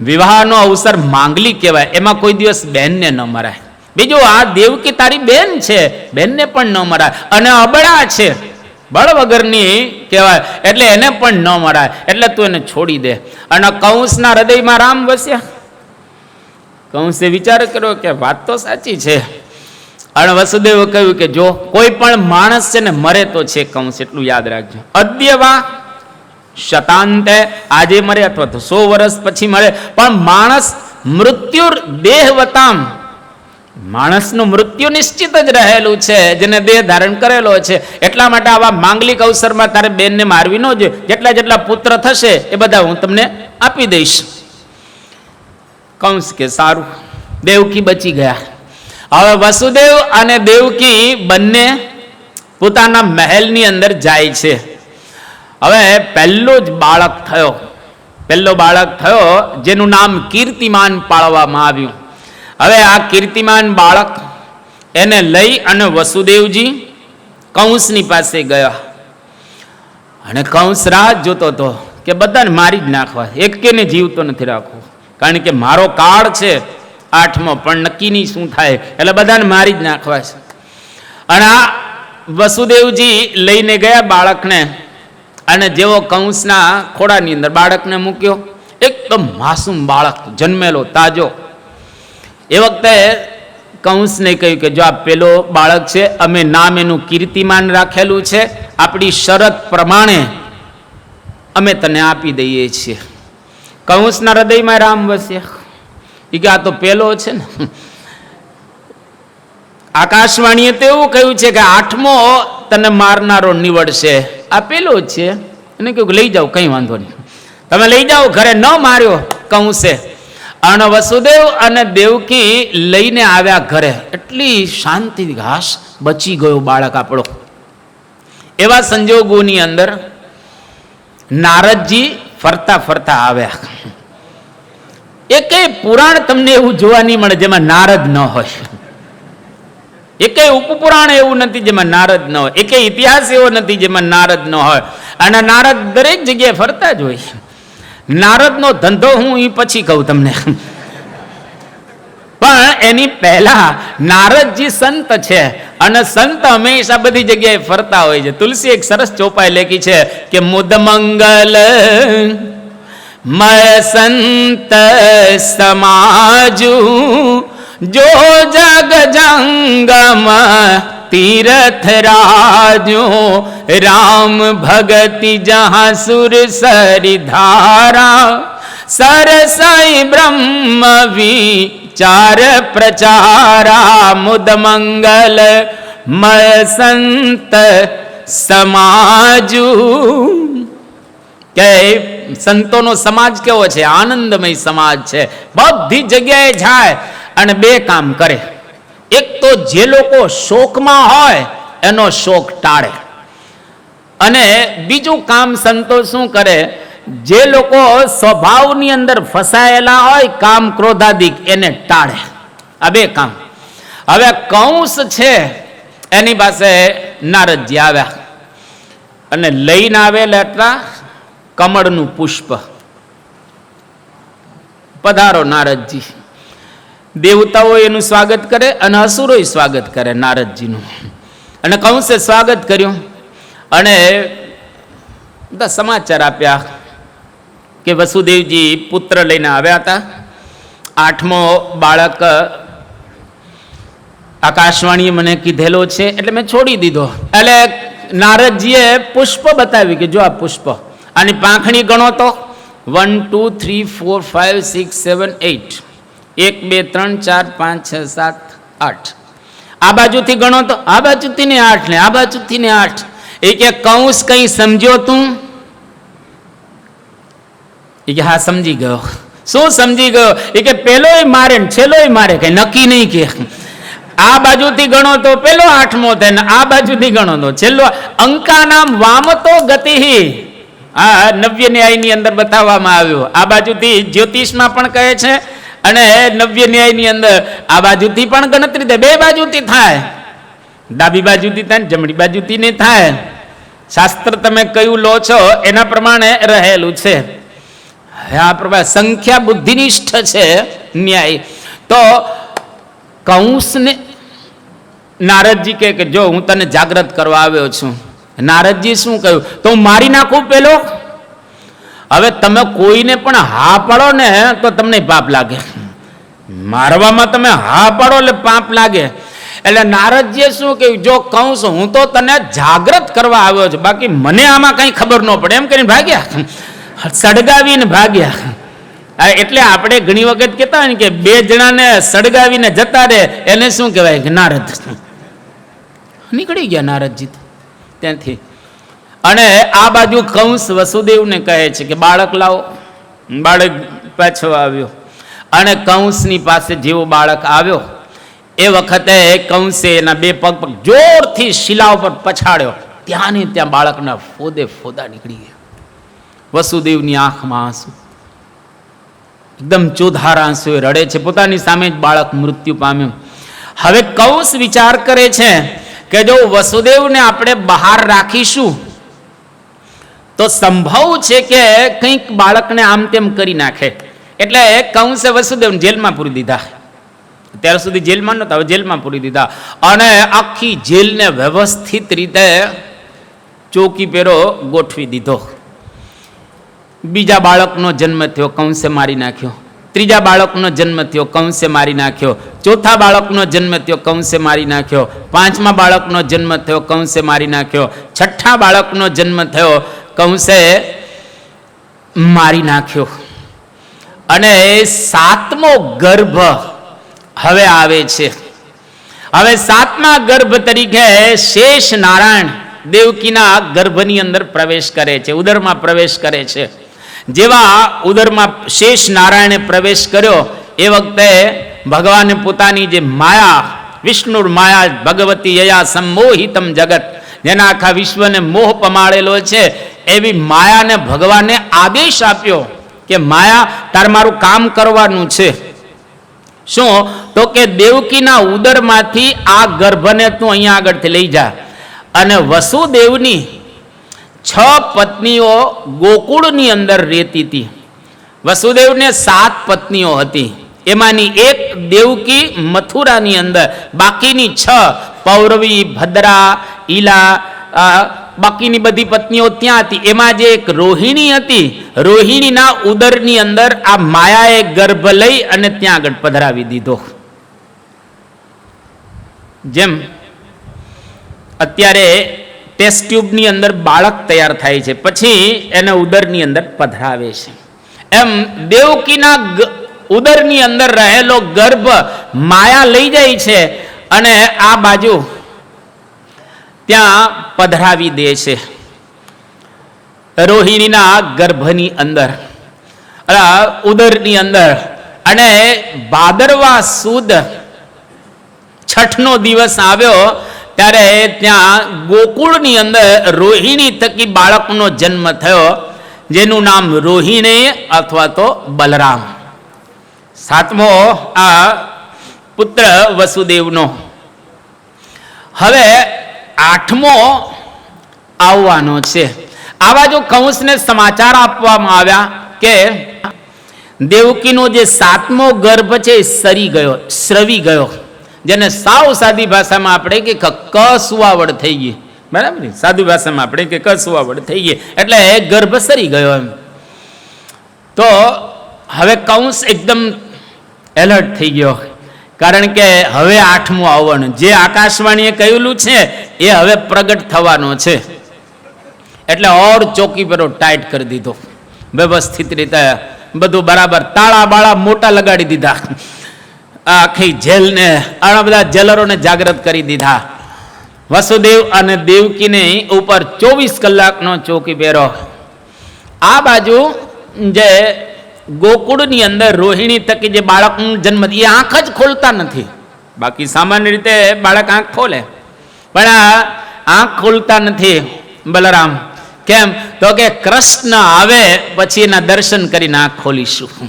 વિવાહનો અવસર માંગલી કહેવાય, એમાં કોઈ દિવસ બેનને ન મરાય. બીજું, આ દેવકી તારી બેન છે, બેનને પણ ન મરાય. અને અબળા છે, બળ વગરની કહેવાય, એટલે એને પણ ન મરાય. એટલે તું એને છોડી દે. અને કંસના હૃદયમાં રામ વસ્યા. કંસે વિચાર કર્યો કે વાત તો સાચી છે. અને વસુદેવે કહ્યું કે જો કોઈ પણ માણસ છે ને મરે તો છે કંસ, એટલું યાદ રાખજો. અદ્યવા શતાંતે, આજે મરે અથવા તો 100 વર્ષ પછી મરે, પણ માણસ મૃત્યુ દેહવતામ, માણસનું મૃત્યુ નિશ્ચિત જ રહેલું છે, જેને દેહ ધારણ કરેલો છે. એટલા માટે આવા માંગલિક અવસરમાં તારે બેનને મારવી ન જોઈએ. જેટલા જેટલા પુત્ર થશે એ બધા હું તમને આપી દઈશ. કંસ કે સારું. દેવકી બચી ગયા. હવે વસુદેવ અને દેવકી બંને પોતાના મહેલની અંદર જાય છે. હવે પહેલો જ બાળક થયો, પહેલો બાળક થયો જેનું નામ કીર્તિમાન પાળવામાં આવ્યું. હવે આ કીર્તિમાન બાળક એને લઈ અને વસુદેવજી કંસની પાસે ગયા અને કંસ રાહ જોતો હતો કે બધાને મારી જ નાખવા, એકેને જીવતો નથી રાખવો, કારણ કે મારો કાળ છે 8મો, પણ નક્કી નહીં શું થાય, એટલે બધાને મારી જ નાખવા છે. અને આ વસુદેવજી લઈને ગયા બાળકને, અને જેવો કંસના ખોળાની અંદર બાળકને મૂક્યો, એકદમ માસૂમ બાળક, જન્મેલો તાજો. એ વખતે કંસને કહ્યું કે જો આ પેલો બાળક છે, અમે નામ એનું કીર્તિમાન રાખેલું છે, આપણી શરત પ્રમાણે અમે તને આપી દઈએ છીએ. કંસના હૃદયમાં રામ વસ્યા. એ કે આ તો પેલો છે ને. આકાશવાણીએ તો એવું કહ્યું છે કે 8મો તને મારનારો નીવડશે, આ પેલો જ છે. એને કહ્યું લઈ જાઓ, કંઈ વાંધો નહીં, તમે લઈ જાઓ ઘરે. ન માર્યો કંસે. અને વસુદેવ અને દેવકી લઈને આવ્યા ઘરે. એટલી શાંતિ, ઘાસ બચી ગયો બાળક આપણો. એવા સંજોગોની અંદર નારદજી ફરતા ફરતા આવ્યા. એકેય પુરાણ તમને એવું જોવા નહીં મળે જેમાં નારદ ન હોય. એકેય ઉપપુરાણ એવું નથી જેમાં નારદ ન હોય. એકેય ઇતિહાસ એવો નથી જેમાં નારદ ન હોય. અને નારદ દરેક જગ્યાએ ફરતા જ હોય. નારદનો ધંધો હું એ પછી કહું તમને, પણ એની પહેલા નારદજી સંત છે, અને સંત હંમેશા બધી જગ્યાએ ફરતા હોય છે. તુલસી એક સરસ ચોપાઈ લેખી છે કે મુદ મંગલ મય સંત સમાજુ જો જગ જંગમ तीरथ राजो राम भगति जहाँ सुर सरि धारा सरसाई ब्रह्म विचार प्रचारा मुद मंगल मय संत समाजु. કે સંતોનો સમાજ કેવો છે? આનંદમય સમાજ છે. બધી જગ્યાએ જાય અને બે કામ કરે. એક તો જે લોકો શોકમાં હોય એનો શોક ટાળે, અને બીજું કામ સંતો શું કરે? જે લોકો સ્વભાવની અંદર ફસાયેલા હોય કામ ક્રોધાદિક, એને ટાળે. આ બે કામ. હવે કંસ છે એની પાસે નારદજી આવ્યા અને લઈને આવેલા એટલા કમળનું પુષ્પ. પધારો નારદજી. દેવતાઓ એનું સ્વાગત કરે અને અસુરોય સ્વાગત કરે નારદજીનું. અને કંસે સ્વાગત કર્યું અને બધા સમાચાર આપ્યા કે વસુદેવજી પુત્ર લઈને આવ્યા હતા. 8મો બાળક આકાશવાણીએ મને કીધેલો છે એટલે મેં છોડી દીધો. એટલે નારદજીએ પુષ્પ બતાવ્યું કે જો આ પુષ્પ, આની પાંખણી ગણો તો 1 2 3 4 5 6 7 8, 1 2 3 4 5 6 7 8. આ બાજુથી ગણો તો આ બાજુથી ને 8 ને આ બાજુથી ને 8. એ કે કંસ કઈ સમજ્યો તું? એ કે હા સમજી ગયો. શું સમજી ગયો? એ કે પેલોય મારે ને છેલ્લોય મારે, કઈ નક્કી નહીં. કે આ બાજુથી ગણો તો પેલો 8મો થાય ને આ બાજુથી ગણો તો છેલ્લો. અંકા નામ વામતો ગતિ. આ નવ્ય ન્યાયની અંદર બતાવવામાં આવ્યું. આ બાજુથી જ્યોતિષમાં પણ કહે છે અને નવ્ય ન્યાયની અંદર આ બાજુથી પણ ગણતરી થાય. બે બાજુથી થાય, ડાબી બાજુથી થાય ને જમણી બાજુથી નહીં થાય. શાસ્ત્ર તમે કયું લો છો એના પ્રમાણે રહેલું છે. આ પ્રમાણે સંખ્યા બુદ્ધિનિષ્ઠ છે ન્યાય. તો કંસને નારદજી કે જો હું તને જાગ્રત કરવા આવ્યો છું. નારદજી શું કહ્યું? તો હું મારી નાખું પેલો? હવે તમે કોઈને પણ હા પાડો ને તો તમને પાપ લાગે. મારવામાં તમે હા પાડો એટલે પાપ લાગે. એટલે નારદજીએ શું કહ્યું? જો કંસ હું તો તને જાગ્રત કરવા આવ્યો છું, બાકી મને આમાં કઈ ખબર ન પડે, એમ કરીને ભાગ્યા, સળગાવીને ભાગ્યા. એટલે આપણે ઘણી વખત કહેતા હોય ને કે 2 જણાને સળગાવીને જતા રહે એને શું કહેવાય? કે નારદ. નીકળી ગયા નારદજી ત્યાંથી. અને આ બાજુ કંસ વસુદેવને કહે છે કે બાળક લાવો. બાળક પાછો આવ્યો અને કંસની પાસે જેવો બાળક આવ્યો એ વખતે કંસે એના 2 પગ જોરથી શિલા ઉપર પછાડ્યો. ત્યાં ને ત્યાં બાળકના ફોદે ફોદા નીકળી ગયા. વસુદેવની આંખમાં આંસુ, એકદમ ચોધાર આંસુ રડે છે. પોતાની સામે જ બાળક મૃત્યુ પામ્યું. હવે કંસ વિચાર કરે છે કે જો વસુદેવને આપણે બહાર રાખીશું તો સંભવ છે કે કંઈક બાળકને આમ તેમ કરી નાખે. એટલે કંસે વસુદેવને જેલમાં પૂરી દીધા. અત્યાર સુધી જેલમાં નહોતા, હવે જેલમાં પૂરી દીધા. અને આખી જેલને વ્યવસ્થિત રીતે ચોકી પેરો ગોઠવી દીધો. બીજા બાળકનો જન્મ થયો, કંસે મારી નાખ્યો. ત્રીજા બાળકનો જન્મ થયો, કંસે મારી નાખ્યો. ચોથા બાળકનો જન્મ થયો, કંસે મારી નાખ્યો. પાંચમા બાળકનો જન્મ થયો, કંસે મારી નાખ્યો. છઠ્ઠા બાળકનો જન્મ થયો, કંસે મારી નાખ્યો. અને સાતમો ગર્ભ હવે આવે છે. હવે સાતમા ગર્ભ તરીકે શેષ નારાયણ દેવકીના ગર્ભની અંદર પ્રવેશ કરે છે, ઉદરમાં પ્રવેશ કરે છે. જેવા ઉદરમાં શેષ નારાયણે પ્રવેશ કર્યો એ વખતે ભગવાને પોતાની જે માયા, વિષ્ણુ માયા ભગવતી યયા સંમોહિતમ જગત, જેના આખા વિશ્વને મોહ પમાડેલો છે, એવી માયાને ભગવાને આદેશ આપ્યો કે માયા તારે મારું કામ કરવાનું છે. શું? તો કે દેવકીના ઉદરમાંથી આ ગર્ભને તું અહીંયા આગળથી લઈ જા. અને વસુદેવની 6 પત્નીઓ ગોકુળની અંદર રહેતી હતી. વસુદેવને 7 પત્નીઓ હતી. એમાંની એક દેવકી મથુરાની અંદર, બાકીની 6 પૌરવી, ભદ્રા, ઈલા, બાકીની બધી પત્નીઓ ત્યાં હતી. એમાં જે એક રોહિણી હતી, રોહિણીના ઉદરની અંદર આ માયાએ ગર્ભ લઈ અને ત્યાં આગળ પધરાવી દીધો. જેમ અત્યારે ટેસ્ટ ટ્યુબની અંદર બાળક તૈયાર થાય છે, પછી એને ઉદરની અંદર પધરાવે છે, એમ દેવકીના ઉદરની અંદર રહેલો ગર્ભ માયા લઈ જાય છે અને આ બાજુ ત્યાં પધરાવી દે છે રોહિણીના ગર્ભની અંદર, ઉદરની અંદર. અને ભાદરવા સુદ છઠનો દિવસ આવ્યો ત્યારે ત્યાં ગોકુળની અંદર રોહિણી થકી બાળકનો જન્મ થયો, જેનું નામ રોહિણી અથવા તો બલરામ. 7મો આ પુત્ર વસુદેવનો. હવે 8મો આવવાનો છે. આવા જો કંસને સમાચાર આપવામાં આવ્યા કે દેવકીનો જે 7મો ગર્ભ છે એ સરી ગયો, સ્રવી ગયો, જેને સાવ સાદી ભાષામાં આપણે કે કસુવાવડ થઈ ગઈ. બરાબર ને? સાદુ ભાષામાં આપણે કે કસુવાવડ થઈ ગઈ, એટલે ગર્ભ સરી ગયો એમ. તો હવે કંસ એકદમ એલર્ટ થઈ ગયો, કારણ કે હવે 8મો આવવાનું, જે આકાશવાણીએ કહેલું છે એ હવે પ્રગટ થવાનો છે. એટલે ઓર ચોકી પર ટાઈટ કરી દીધો, વ્યવસ્થિત રીતે બધું બરાબર, તાળા બાળા મોટા લગાડી દીધા, આખી જેલને, આ બધા જેલરોને જાગૃત કરી દીધા. વસુદેવ અને દેવકીને ઉપર 24 કલાકનો ચોકી પહેરો. આ બાજુ જે ગોકુળની અંદર રોહિણી થકી જે બાળકનો જન્મ, એ આંખ જ ખોલતા નથી. બાકી સામાન્ય રીતે બાળક આંખ ખોલે, પણ આ આંખ ખોલતા નથી બલરામ. કેમ? તો કે કૃષ્ણ આવે પછી એના દર્શન કરીને આંખ ખોલીશું,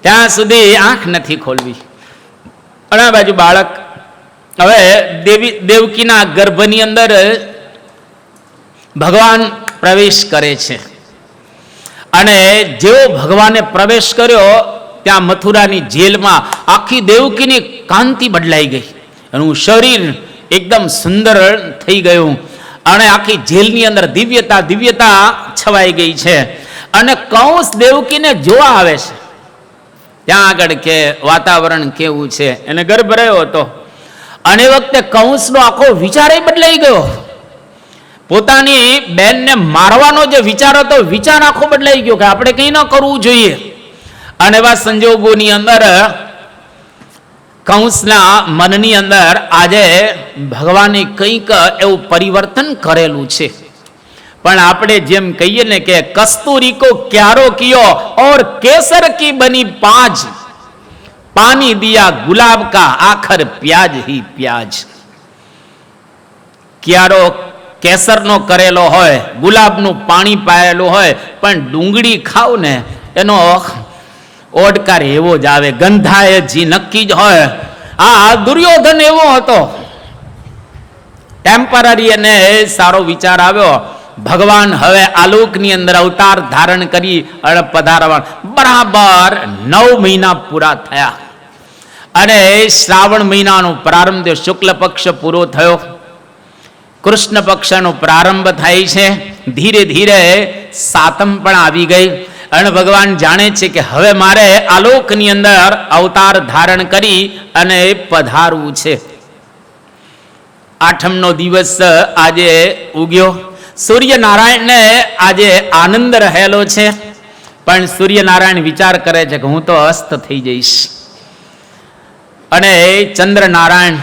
ત્યાં સુધી આંખ નથી ખોલવી. અને આ બાજુ બાળક હવે દેવકીના ગર્ભની અંદર ભગવાન પ્રવેશ કરે છે. અને જેવો ભગવાને પ્રવેશ કર્યો ત્યાં મથુરાની જેલમાં આખી દેવકીની કાંતિ બદલાઈ ગઈ, એનું શરીર એકદમ સુંદર થઈ ગયું, અને આખી જેલની અંદર દિવ્યતા છવાઈ ગઈ છે. અને કંસ દેવકીને જોવા આવે છે, ત્યાં આગળ કે વાતાવરણ કેવું છે, એને ગર્ભ રહ્યો હતો. અને વખતે કંસનો આખો વિચાર બદલાઈ ગયો, પોતાની બેનને મારવાનો જે વિચાર હતો, વિચાર આખો બદલાઈ ગયો કે આપણે કંઈ ન કરવું જોઈએ. અને એવા સંજોગોની અંદર કંસના મનની અંદર આજે ભગવાને કંઈક એવું પરિવર્તન કરેલું છે. પણ આપણે જેમ કહીએ ને કે કસ્તુરી કો ક્યારો કિયો ઓર કેસર કી બની પાંજ, પાनी दिया गुलाब का आखर प्याज ही प्याज. ક્યારો કેસરનો કરેલો હોય, ગુલાબનું પાણી પાયેલું હોય, પણ ડુંગળી ખાવ ને એનો ઓડકાર એવો જ આવે, ગંધાય જી નક્કી જ હોય. આ દુર્યોધન એવો હતો. ટેમ્પરરી એને સારો વિચાર આવ્યો, ભગવાન હવે આલોકની અંદર અવતાર ધારણ કરી અને પધારવા. બરાબર 9 મહિના પૂરા થયા અને શ્રાવણ મહિનાનો પ્રારંભ થયો. શુક્લ પક્ષ પૂરો થયો, કૃષ્ણ પક્ષનો પ્રારંભ થાય છે. ધીરે ધીરે સાતમ પણ આવી ગઈ અને ભગવાન જાણે છે કે હવે મારે આલોકની અંદર અવતાર ધારણ કરી અને પધારવું છે. આઠમનો દિવસ આજે ઉગ્યો. સૂર્યનારાયણને આજે આનંદ રહેલો છે, પણ સૂર્યનારાયણ વિચાર કરે છે કે હું તો અસ્ત થઈ જઈશ. અને ચંદ્રનારાયણ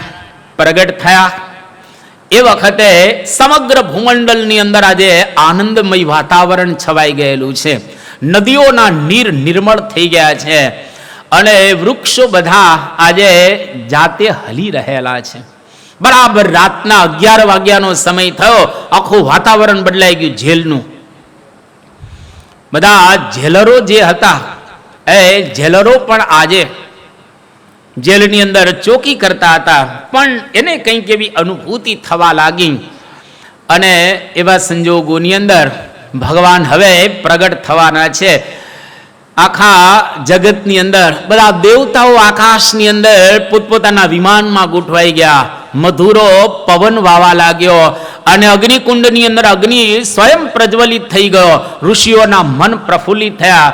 પ્રગટ થયા. એ વખતે સમગ્ર ભૂમંડળની અંદર આજે આનંદમય વાતાવરણ છવાઈ ગયેલું છે. નદીઓના નીર નિર્મળ થઈ ગયા છે અને વૃક્ષો બધા આજે જાતે હલી રહેલા છે. બરાબર રાતના 11 વાગ્યાનો સમય થયો, આખું વાતાવરણ બદલાઈ ગયું જેલનું. બધા જેલરો જે હતા એ જેલરો પણ આજે જેલની અંદર ચોકી કરતા હતા, પણ એને કંઈક એવી અનુભૂતિ થવા લાગી. અને એવા સંજોગોની અંદર ભગવાન હવે પ્રગટ થવાના છે. આખા જગતની અંદર બધા દેવતાઓ આકાશની અંદર પોતપોતાના વિમાનમાં ગોઠવાઈ ગયા. મધુરો પવન વાવા લાગ્યો અને અગ્નિકુંડની અંદર અગ્નિ સ્વયં પ્રજ્વલિત થઈ ગયો. ઋષિઓના મન પ્રફુલ્લિત થયા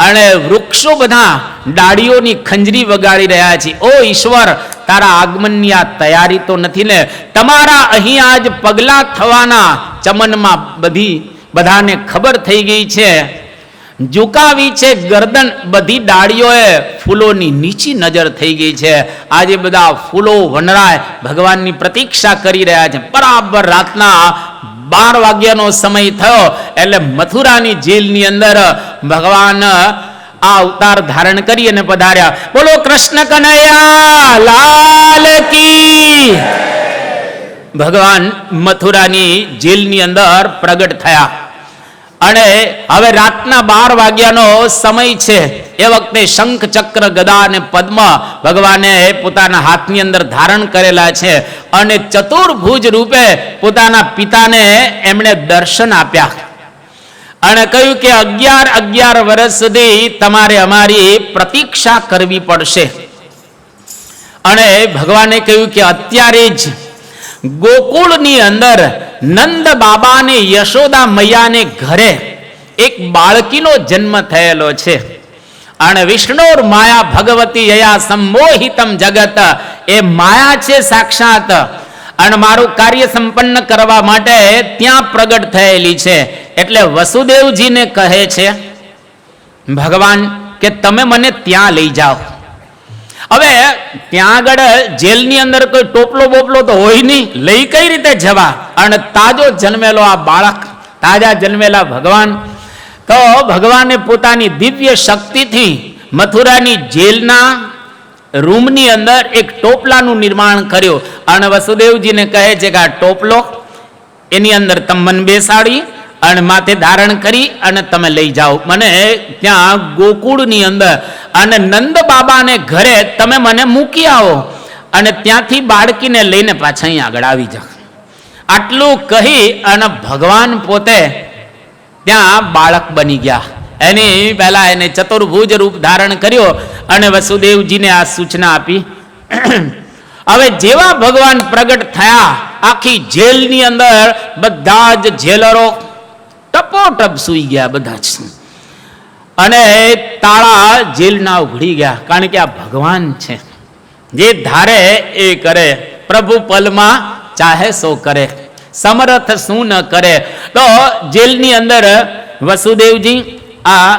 અને વૃક્ષો બધા ડાળીઓની ખંજરી વગાડી રહ્યા છે. ઓ ઈશ્વર, તારા આગમનની આ તૈયારી તો નથી ને? તમારા અહીં આજ પગલા થવાના ચમનમાં બધાને ખબર થઈ ગઈ છે. ઝુકાવી છે ગરદન બધી ડાળીઓએ, ફૂલોની નીચી નજર થઈ ગઈ છે. આજે બધા ફૂલો વનરાય ભગવાનની પ્રતીક્ષા કરી રહ્યા છે. બરાબર રાતના 12 વાગ્યાનો સમય થયો એટલે મથુરાની જેલની અંદર ભગવાન આ અવતાર ધારણ કરી અને પધાર્યા. બોલો કૃષ્ણ કનૈયા લાલ કી. ભગવાન મથુરાની જેલની અંદર પ્રગટ થયા અને હવે રાતના 12 વાગ્યાનો સમય છે. એ વખતે શંખ, ચક્ર, ગદા અને પદ્મ ભગવાને પોતાના હાથની અંદર ધારણ કરેલા છે અને ચતુર્ભુજ રૂપે પોતાના પિતાને એમણે દર્શન આપ્યા અને કહ્યું કે 11 વર્ષ સુધી તમારે અમારી પ્રતીક્ષા કરવી પડશે. અને ભગવાને કહ્યું કે અત્યારે જ ગોકુળની અંદર નંદ બાબાને યશોદા મૈયાને ઘરે એક બાળકીનો જન્મ થયેલો છે અને વિષ્ણુર માયા ભગવતી યયા સંમોહિતમ જગત, એ માયા છે સાક્ષાત અને મારું કાર્ય સંપન્ન કરવા માટે ત્યાં પ્રગટ થયેલી છે. એટલે વસુદેવજીને કહે છે ભગવાન કે તમે મને ત્યાં લઈ જાઓ. હવે ત્યાં આગળ જેલની અંદર કોઈ ટોપલો બોપલો તો હોય નહીં, લઈ કઈ રીતે જવા? અને તાજો જન્મેલો આ બાળક, તાજા જન્મેલા ભગવાન, તો ભગવાને પોતાની દિવ્ય શક્તિથી મથુરાની જેલના રૂમની અંદર એક ટોપલાનું નિર્માણ કર્યું અને વસુદેવજીને કહે છે કે આ ટોપલો, એની અંદર તમે મને બેસાડી અને માથે ધારણ કરી અને તમે લઈ જાઓ મને ત્યાં ગોકુળની અંદર, અને નંદ બાબાને ઘરે તમે મને મૂકી આવો અને ત્યાંથી બાળકીને લઈને પાછા અહીં આગળ આવી જાઓ. આટલું કહી અને ભગવાન પોતે ત્યાં બાળક બની ગયા. એની પહેલા એને ચતુર્ભુજ રૂપ ધારણ કર્યો અને વસુદેવજીને આ સૂચના આપી. હવે જેવા ભગવાન પ્રગટ થયા, આખી જેલની અંદર બધા જ જેલરો ટપોટપ સૂઈ ગયા બધા જ, અને તાળા જેલના ઉઘડી ગયા. કારણ કે આ ભગવાન છે, જે ધારે એ કરે, પ્રભુ પલમાં ચાહે સો કરે, સમર્થ શું ન કરે. તો જેલની અંદર વસુદેવજી આ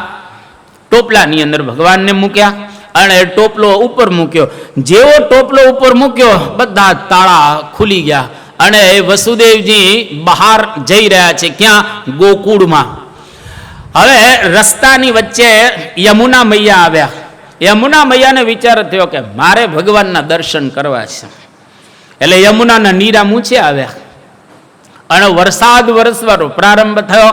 ટોપલાની અંદર ભગવાનને મૂક્યા અને ટોપલો ઉપર મૂક્યો. જેવો ટોપલો ઉપર મૂક્યો બધા તાળા ખુલી ગયા અને વસુદેવજી બહાર જઈ રહ્યા છે. ક્યાં? ગોકુળમાં. હવે રસ્તાની વચ્ચે યમુના મૈયા આવ્યા. યમુના મૈયાને વિચાર થયો કે મારે ભગવાનના દર્શન કરવા છે, એટલે યમુનાના નીરા મૂછે આવ્યા અને વરસાદ વરસવાનો પ્રારંભ થયો.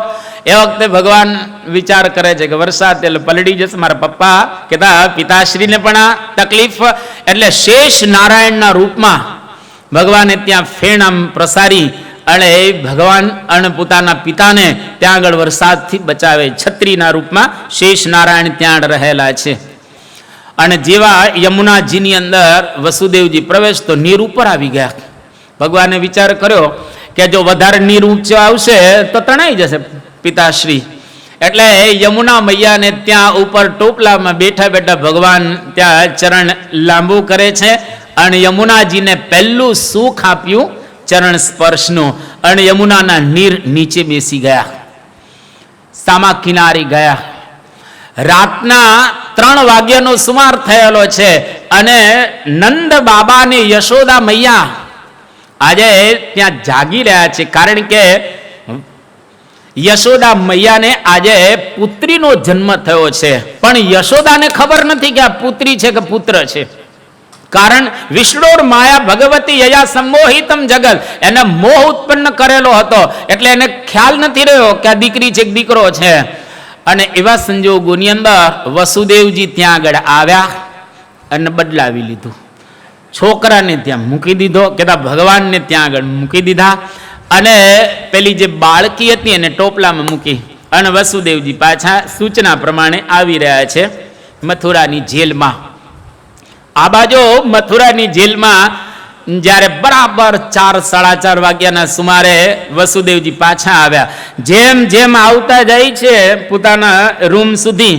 એ વખતે ભગવાન વિચાર કરે છે કે વરસાદ એટલે પલળી જશે. મારા પપ્પા કહેતા પિતાશ્રીને પણ આ તકલીફ, એટલે શેષ નારાયણના રૂપમાં ભગવાને ત્યાં ફેણ આમ પ્રસારી અને ભગવાન અને પોતાના પિતાને ત્યાં આગળ વરસાદથી બચાવે. છત્રીના રૂપમાં શેષ નારાયણ ત્યાં રહેલા છે. અને જેવા યમુનાજીની અંદર વસુદેવજી પ્રવેશ તો નીર ઉપર આવી ગયા. ભગવાને વિચાર કર્યો કે જો વધારે નીર ઊંચો આવશે તો તણાઈ જશે પિતાશ્રી. એટલે યમુના મૈયાને ત્યાં ઉપર ટોપલામાં બેઠા બેઠા ભગવાન ત્યાં ચરણ લાંબુ કરે છે અને યમુનાજીને પહેલું સુખ આપ્યું ચરણ સ્પર્શનું. અને યમુનાના નીર નીચે બેસી ગયા, સામા કિનારે ગયા. રાતના 3 વાગ્યાનો સુમાર થયેલો છે અને નંદ બાબા ને યશોદા મૈયા આજે ત્યાં જાગી રહ્યા છે. કારણ કે યશોદા મૈયાને આજે પુત્રીનો જન્મ થયો છે, પણ યશોદાને ખબર નથી કે આ પુત્રી છે કે પુત્ર છે. કારણ વિષ્ણુર માયા ભગવતી યયા સંમોહિતમ જગત, એને મોહ ઉત્પન્ન કરેલો હતો એટલે એને ખ્યાલ નથી રહ્યો કે આ દીકરી છે કે દીકરો છે. અને એવા સંજોગોની અંદર વસુદેવજી ત્યાં આગળ આવ્યા અને બદલાવી લીધું. છોકરાને ત્યાં મૂકી દીધો, કહેતા ભગવાનને ત્યાં આગળ મૂકી દીધા અને પેલી જે બાળકી હતી એને ટોપલામાં મૂકી અને વસુદેવજી પાછા સૂચના પ્રમાણે આવી રહ્યા છે મથુરાની જેલમાં. આ બાજુ મથુરાની જેલમાં જ્યારે બરાબર 4-4:30 વાગ્યાના સુમારે વસુદેવજી પાછા આવ્યા. જેમ જેમ આવતા જાય છે પોતાના રૂમ સુધી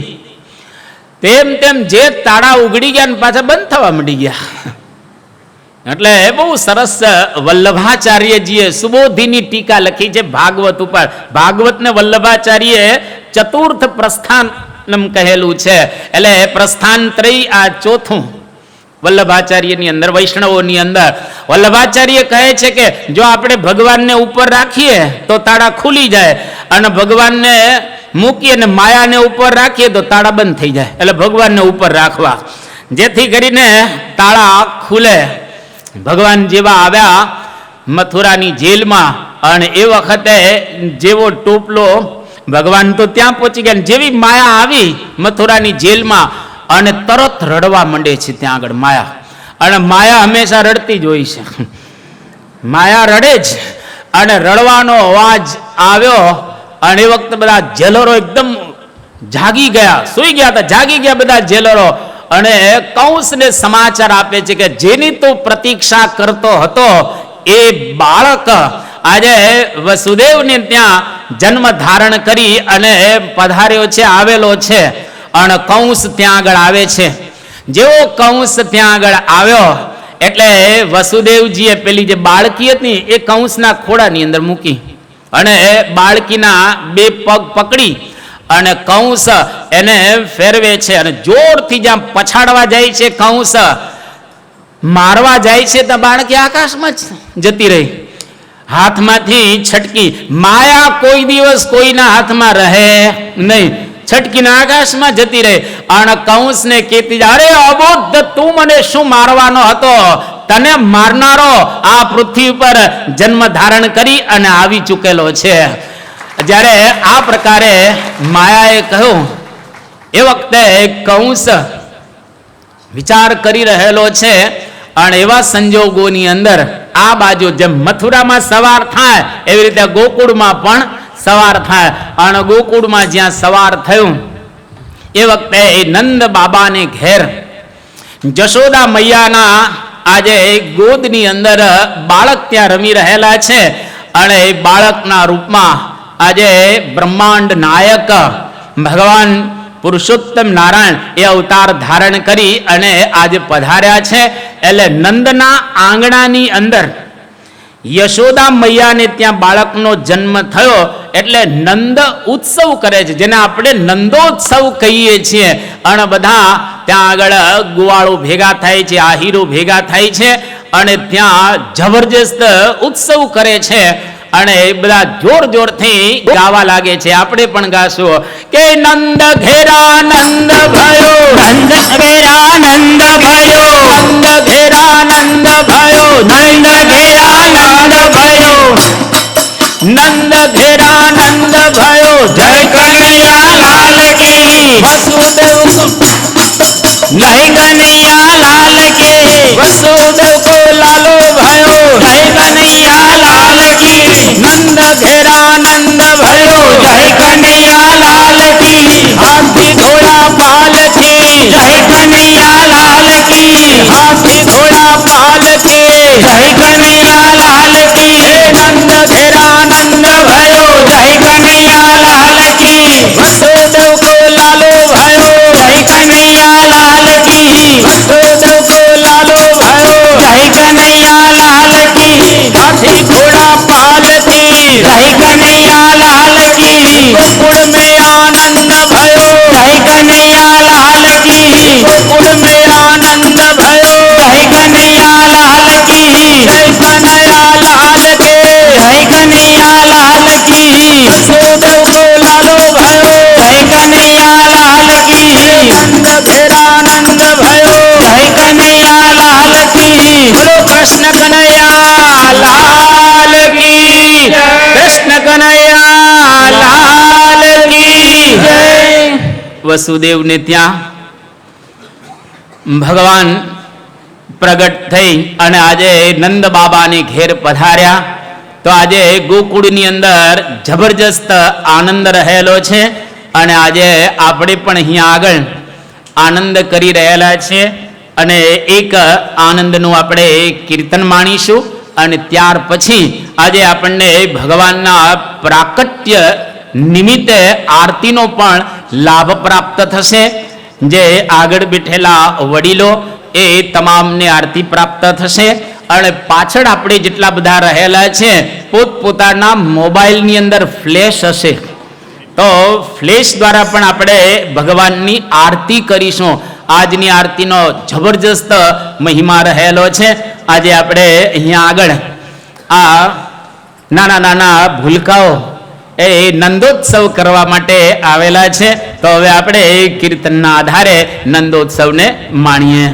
તેમ તેમ જે તાળા ઉઘડી ગયા ને પાછા બંધ થવા માંડી ગયા. એટલે બહુ સરસ વલ્લભાચાર્યજીએ સુબોધીની ટીકા લખી છે ભાગવત ઉપર. ભાગવતને વલ્લભાચાર્યએ ચતુર્થ પ્રસ્થાનમ કહેલું છે. એટલે પ્રસ્થાનત્રય આ ચોથું વલ્લભાચાર્યની અંદર, વૈષ્ણવોની અંદર. વલ્લભાચાર્ય કહે છે કે જો આપણે ભગવાનને ઉપર રાખીએ તો તાળા ખુલી જાય અને ભગવાનને મૂકીએ અને માયાને ઉપર રાખીએ તો તાળા બંધ થઈ જાય. એટલે ભગવાનને ઉપર રાખવા જેથી કરીને તાળા ખુલે. ભગવાન જેવા આવ્યા મથુરાની જેલમાં અને એ વખતે જેવો ટોપલો ભગવાન તો ત્યાં પહોંચી ગયા. જેવી માયા આવી મથુરાની જેલમાં અને તરત રડવા માંડે છે ત્યાં આગળ માયા. અને માયા હંમેશા રડતી જ હોય છે. માયા રડે જ અને રડવાનો અવાજ આવ્યો અને એ વખતે બધા જેલરો એકદમ જાગી ગયા, સૂઈ ગયા હતા, જાગી ગયા બધા જેલરો. અને કંસને સમાચાર આપે છે કે જેની તો પ્રતીક્ષા કરતો હતો એ બાળક આજે વસુદેવને ત્યાં જન્મ ધારણ કરી અને પધાર્યો છે, આવેલો છે. અને કંસ ત્યાં આગળ આવે છે. જેવો કંસ ત્યાં આગળ આવ્યો એટલે વસુદેવજીએ પેલી જે બાળકી હતી એ કંસના ખોળાની અંદર મૂકી અને બાળકીના 2 પગ પકડી અને કંસ એને ફેરવે છે અને જોરથી જ્યાં પછાડવા જાય છે, કંસ મારવા જાય છે તો બાળકી આકાશમાં જ જતી રહી, હાથમાંથી છટકી. માયા કોઈ દિવસ કોઈના હાથમાં રહે નહીં, છટકીને આકાશમાં જતી રહે. અને કંસને કહેતી અરે અબોધ, તું મને શું મારવાનો હતો? તને મારનારો આ પૃથ્વી પર જન્મ ધારણ કરી અને આવી ચૂકેલો છે. જ્યારે આ પ્રકારે માયાએ કહ્યું એ વખતે કંસ વિચાર કરી રહેલો છે. અને એવા સંજોગોની અંદર આ બાજુ જેમ મથુરામાં સવાર થાય એવી રીતે ગોકુળમાં પણ સવાર થાય. અને ગોકુળમાં જ્યાં સવાર થયું એ વખતે નંદ બાબાને ઘેર જશોદા મૈયાના આજે ગોદની અંદર બાળક ત્યાં રમી રહેલા છે. અને એ બાળકના રૂપમાં આજે બ્રહ્માંડ નાયક ભગવાન પુરુષોત્તમ નારાયણ એ અવતાર ધારણ કરી અને આજે પધાર્યા છે. એટલે નંદના આંગણાની અંદર યશોદા મૈયાને ત્યાં બાળકનો જન્મ થયો એટલે નંદ ઉત્સવ કરે છે, જેને આપણે નંદોત્સવ કહીએ છીએ. અને બધા ત્યાં આગળ ગુવાળો ભેગા થાય છે, આહીરો ભેગા થાય છે અને ત્યાં જબરજસ્ત ઉત્સવ કરે છે. અને બધા જોર જોરથી ગાવા લાગે છે. આપણે પણ ગાશું કે નંદ ઘેરા નંદ ભયો, નંદ ઘેરા નંદ ભયો, નંદ ઘેરા નંદ ભયો, નંદ ઘેરા નંદ ભયો, જય કનૈયા લાલ કી वसुदेव को નહીં કનૈયા લાલ કી वसुदेव को लालो भयो જય કનૈયા લાલ કી नंद घेरा नंद भयो જય કનૈયા લાલ કી हाथी घोड़ा पाल थी જય કનૈયા લાલ કી हाथी घोड़ा पाल थी જય કનૈયા લાલ કી नंद घेरा नंद भयो જય કનૈયા લાલ કી वसुदेव को लालो भयो જય કનૈયા લાલ કી वसुदेव को लालो भयो જય કનૈયા લાલ કી हाथी घोड़ा पाल थी જય કનૈયા લાલ કી गोकुल में आनंद भयो જય કનૈયા લાલ કી गोकुल में आनंद भयो જય કનૈયા લાલ કી जय कन्हैया लाल के જય કનૈયા લાલ કી वसुदेव को लालो भयो જય કનૈયા લાલ કી नंद घेरा नंद भयो જય કનૈયા લાલ કી बोलो कृष्ण कन्हैया લાલ કી કૃષ્ણ કનૈયા લાલ કી વસુદેવને ત્યાં ભગવાન પ્રગટ થઈ અને આજે નંદ બાબાની ઘેર પધાર્યા તો આજે ગોકુળની અંદર જબરજસ્ત આનંદ રહેલો છે અને આજે આપણે પણ અહીંયા આગળ આનંદ કરી રહેલા છીએ અને એક આનંદનું આપણે કીર્તન માણીશું અને ત્યાર પછી આજે આપણને ભગવાનના પ્રાકટ્ય નિમિત્તે આરતીનો પણ લાભ પ્રાપ્ત થશે જે આગળ બેઠેલા વડીલો એ તમામને આરતી પ્રાપ્ત થશે અને પાછળ આપણે જેટલા બધા રહેલા છે પોતપોતાના મોબાઈલની અંદર ફ્લેશ હશે તો ફ્લેશ દ્વારા પણ આપણે ભગવાનની આરતી કરીશું આજની આરતીનો જબરજસ્ત મહિમા રહેલો છે આજે આપણે અહીંયા આગળ આ નાના નાના ભૂલકાઓ એ નંદોત્સવ કરવા માટે આવેલા છે તો હવે આપણે કીર્તનના આધારે નંદોત્સવને માણીએ.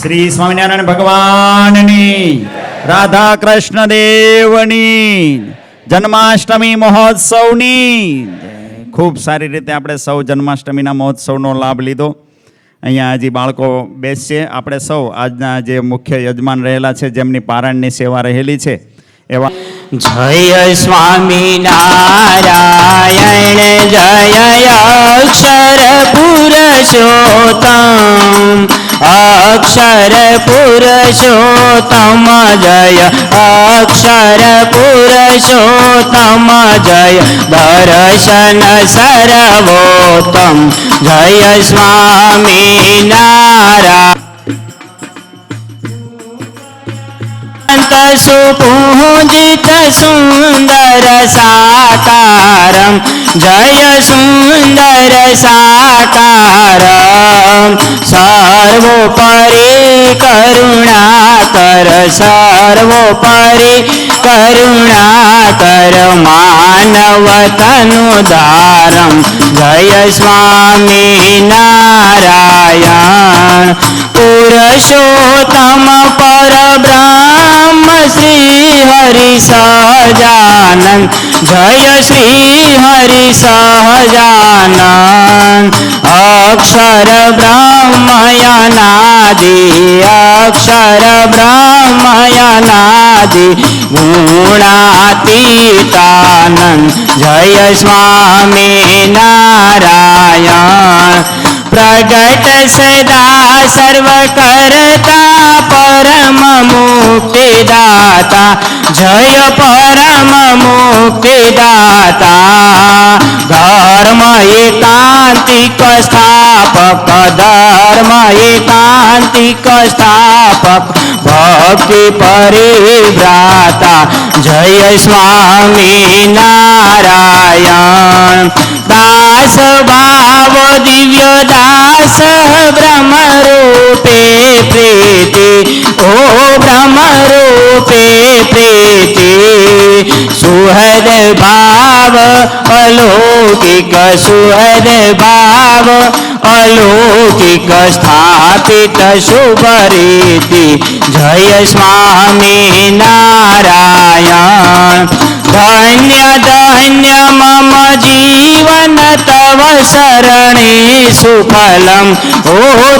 શ્રી સ્વામિનારાયણ ભગવાનની, રાધા કૃષ્ણ દેવની, જન્માષ્ટમી મહોત્સવની. ખૂબ સારી રીતે આપણે સૌ જન્માષ્ટમીના મહોત્સવનો લાભ લીધો. અહીંયા હજી બાળકો બેસશે. આપણે સૌ આજના જે મુખ્ય યજમાન રહેલા છે, જેમની પારણની સેવા રહેલી છે, એવા જય સ્વામિનારાયણ જય અક્ષર પુરુષોત્તમ અક્ષર પુરુષોત્તમ જય અક્ષર પુરુષોત્તમ જય દર્શન સર્વોત્તમ જય સ્વામિનારાયણ સુપૂજિત સુંદર સાકારમ જય સુંદર સાકારમ સર્વોપરી કરુણાકર સર્વોપરી કરુણાકર માનવતનુદારમ જય સ્વામિનારાયણ પુરુષોત્તમ પરબ્રહ્મ શ્રી હરિ સહજાનંદ જય શ્રી હરિ સહજાનંદ અક્ષર બ્રહ્મયનાદિ અક્ષર બ્રહ્મયનાદિ ગુણાતીતાનંદ જય સ્વામિનારાયણ પ્રગટ સદા સર્વ કરતા પરમ મુક્તિદાતા જય પરમ મુક્તિદાતા ધર્મ એકાંતિક સ્થાપક ધર્મ એકાંતિક સ્થાપક ભક્તિ પરિવ્રાતા જય સ્વામિનારાયણ દાસ ભાવ દિવ્ય દાસ બ્રહ્મ રૂપે પ્રીતિ ઓ બ્રહ્મ રૂપે પ્રીતિ સુહદ ભાવ અલૌકિક સુહદ ભાવ અલૌકિક સ્થાપિત શુભ રીતિ જય સ્વામિનારાયણ ધન્ય ધન્ય મમ જીવન તવ શરણે સુફલમ ઓ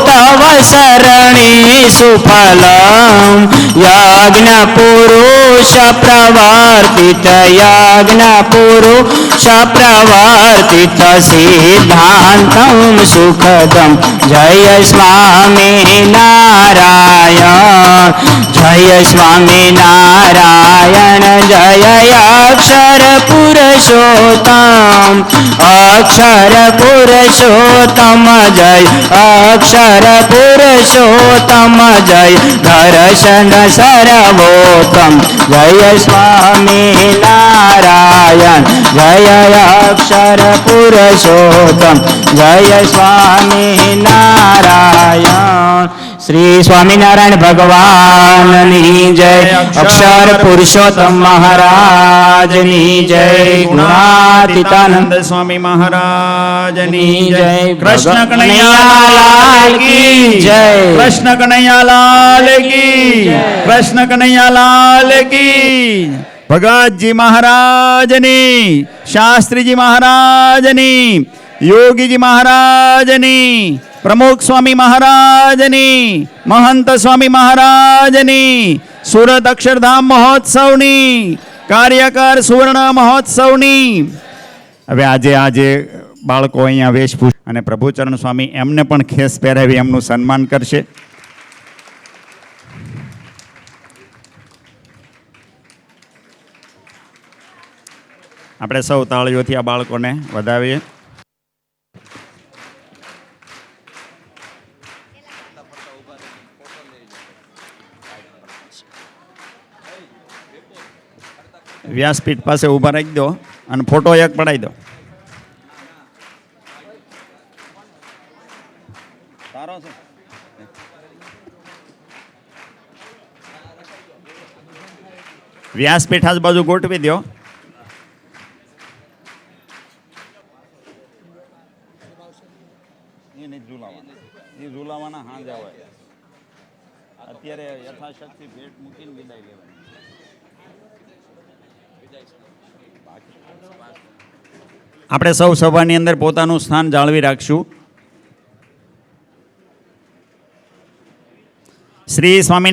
તવ શરણે સુફલમ યજ્ઞ પુરુષ પ્રવર્તિત યજ્ઞ પુરુષ પ્રવર્તિત સિદ્ધાંતમ સુખદમ જય સ્વામિનારાયણ જય સ્વામિનારાયણ જય અક્ષર પુરુષોત્તમ અક્ષર પુરુષોત્તમ જય અક્ષર પુરુષોત્તમ જય દર્શન સર્વોત્તમ જય સ્વામિનારાયણ જય અક્ષર પુરુષોત્તમ જય સ્વામિનારાયણ શ્રી સ્વામિનારાયણ ભગવાનની જય અક્ષર પુરુષોત્તમ મહારાજની જય ગુણાતીતાનંદ સ્વામી મહારાજની જય કૃષ્ણ કનૈયાલાલ કી જય કૃષ્ણ કનૈયાલાલ કી કૃષ્ણ કનૈયાલાલ કી ભગતજી મહારાજની શાસ્ત્રીજી મહારાજની યોગીજી મહારાજની પ્રમુખ સ્વામી મહારાજની મહંત સ્વામી મહારાજની સુરત અક્ષરધામ મહોત્સવની કાર્યકર સુવર્ણ મહોત્સવની. હવે આજે બાળકો અહીંયા વેશભૂષા અને પ્રભુચરણ સ્વામી એમને પણ ખેસ પહેરાવી એમનું સન્માન કરશે. આપણે સૌ તાળીઓથી આ બાળકોને વધાવીએ. વ્યાસપીઠ પાસે ઊભા રાખી દો અને ફોટો એક પડાવી દો. વ્યાસપીઠ આજુબાજુ ગોઠવી દો. એ નહીં ઝુલાવાના, એ ઝુલાવાના હાંજા હોય. અત્યારે યથાશક્તિ ભેટ મૂકીને વિદાય લેવાની. આપણે સૌ સભાની અંદર પોતાનું સ્થાન જાળવી રાખશું. શ્રી સ્વામી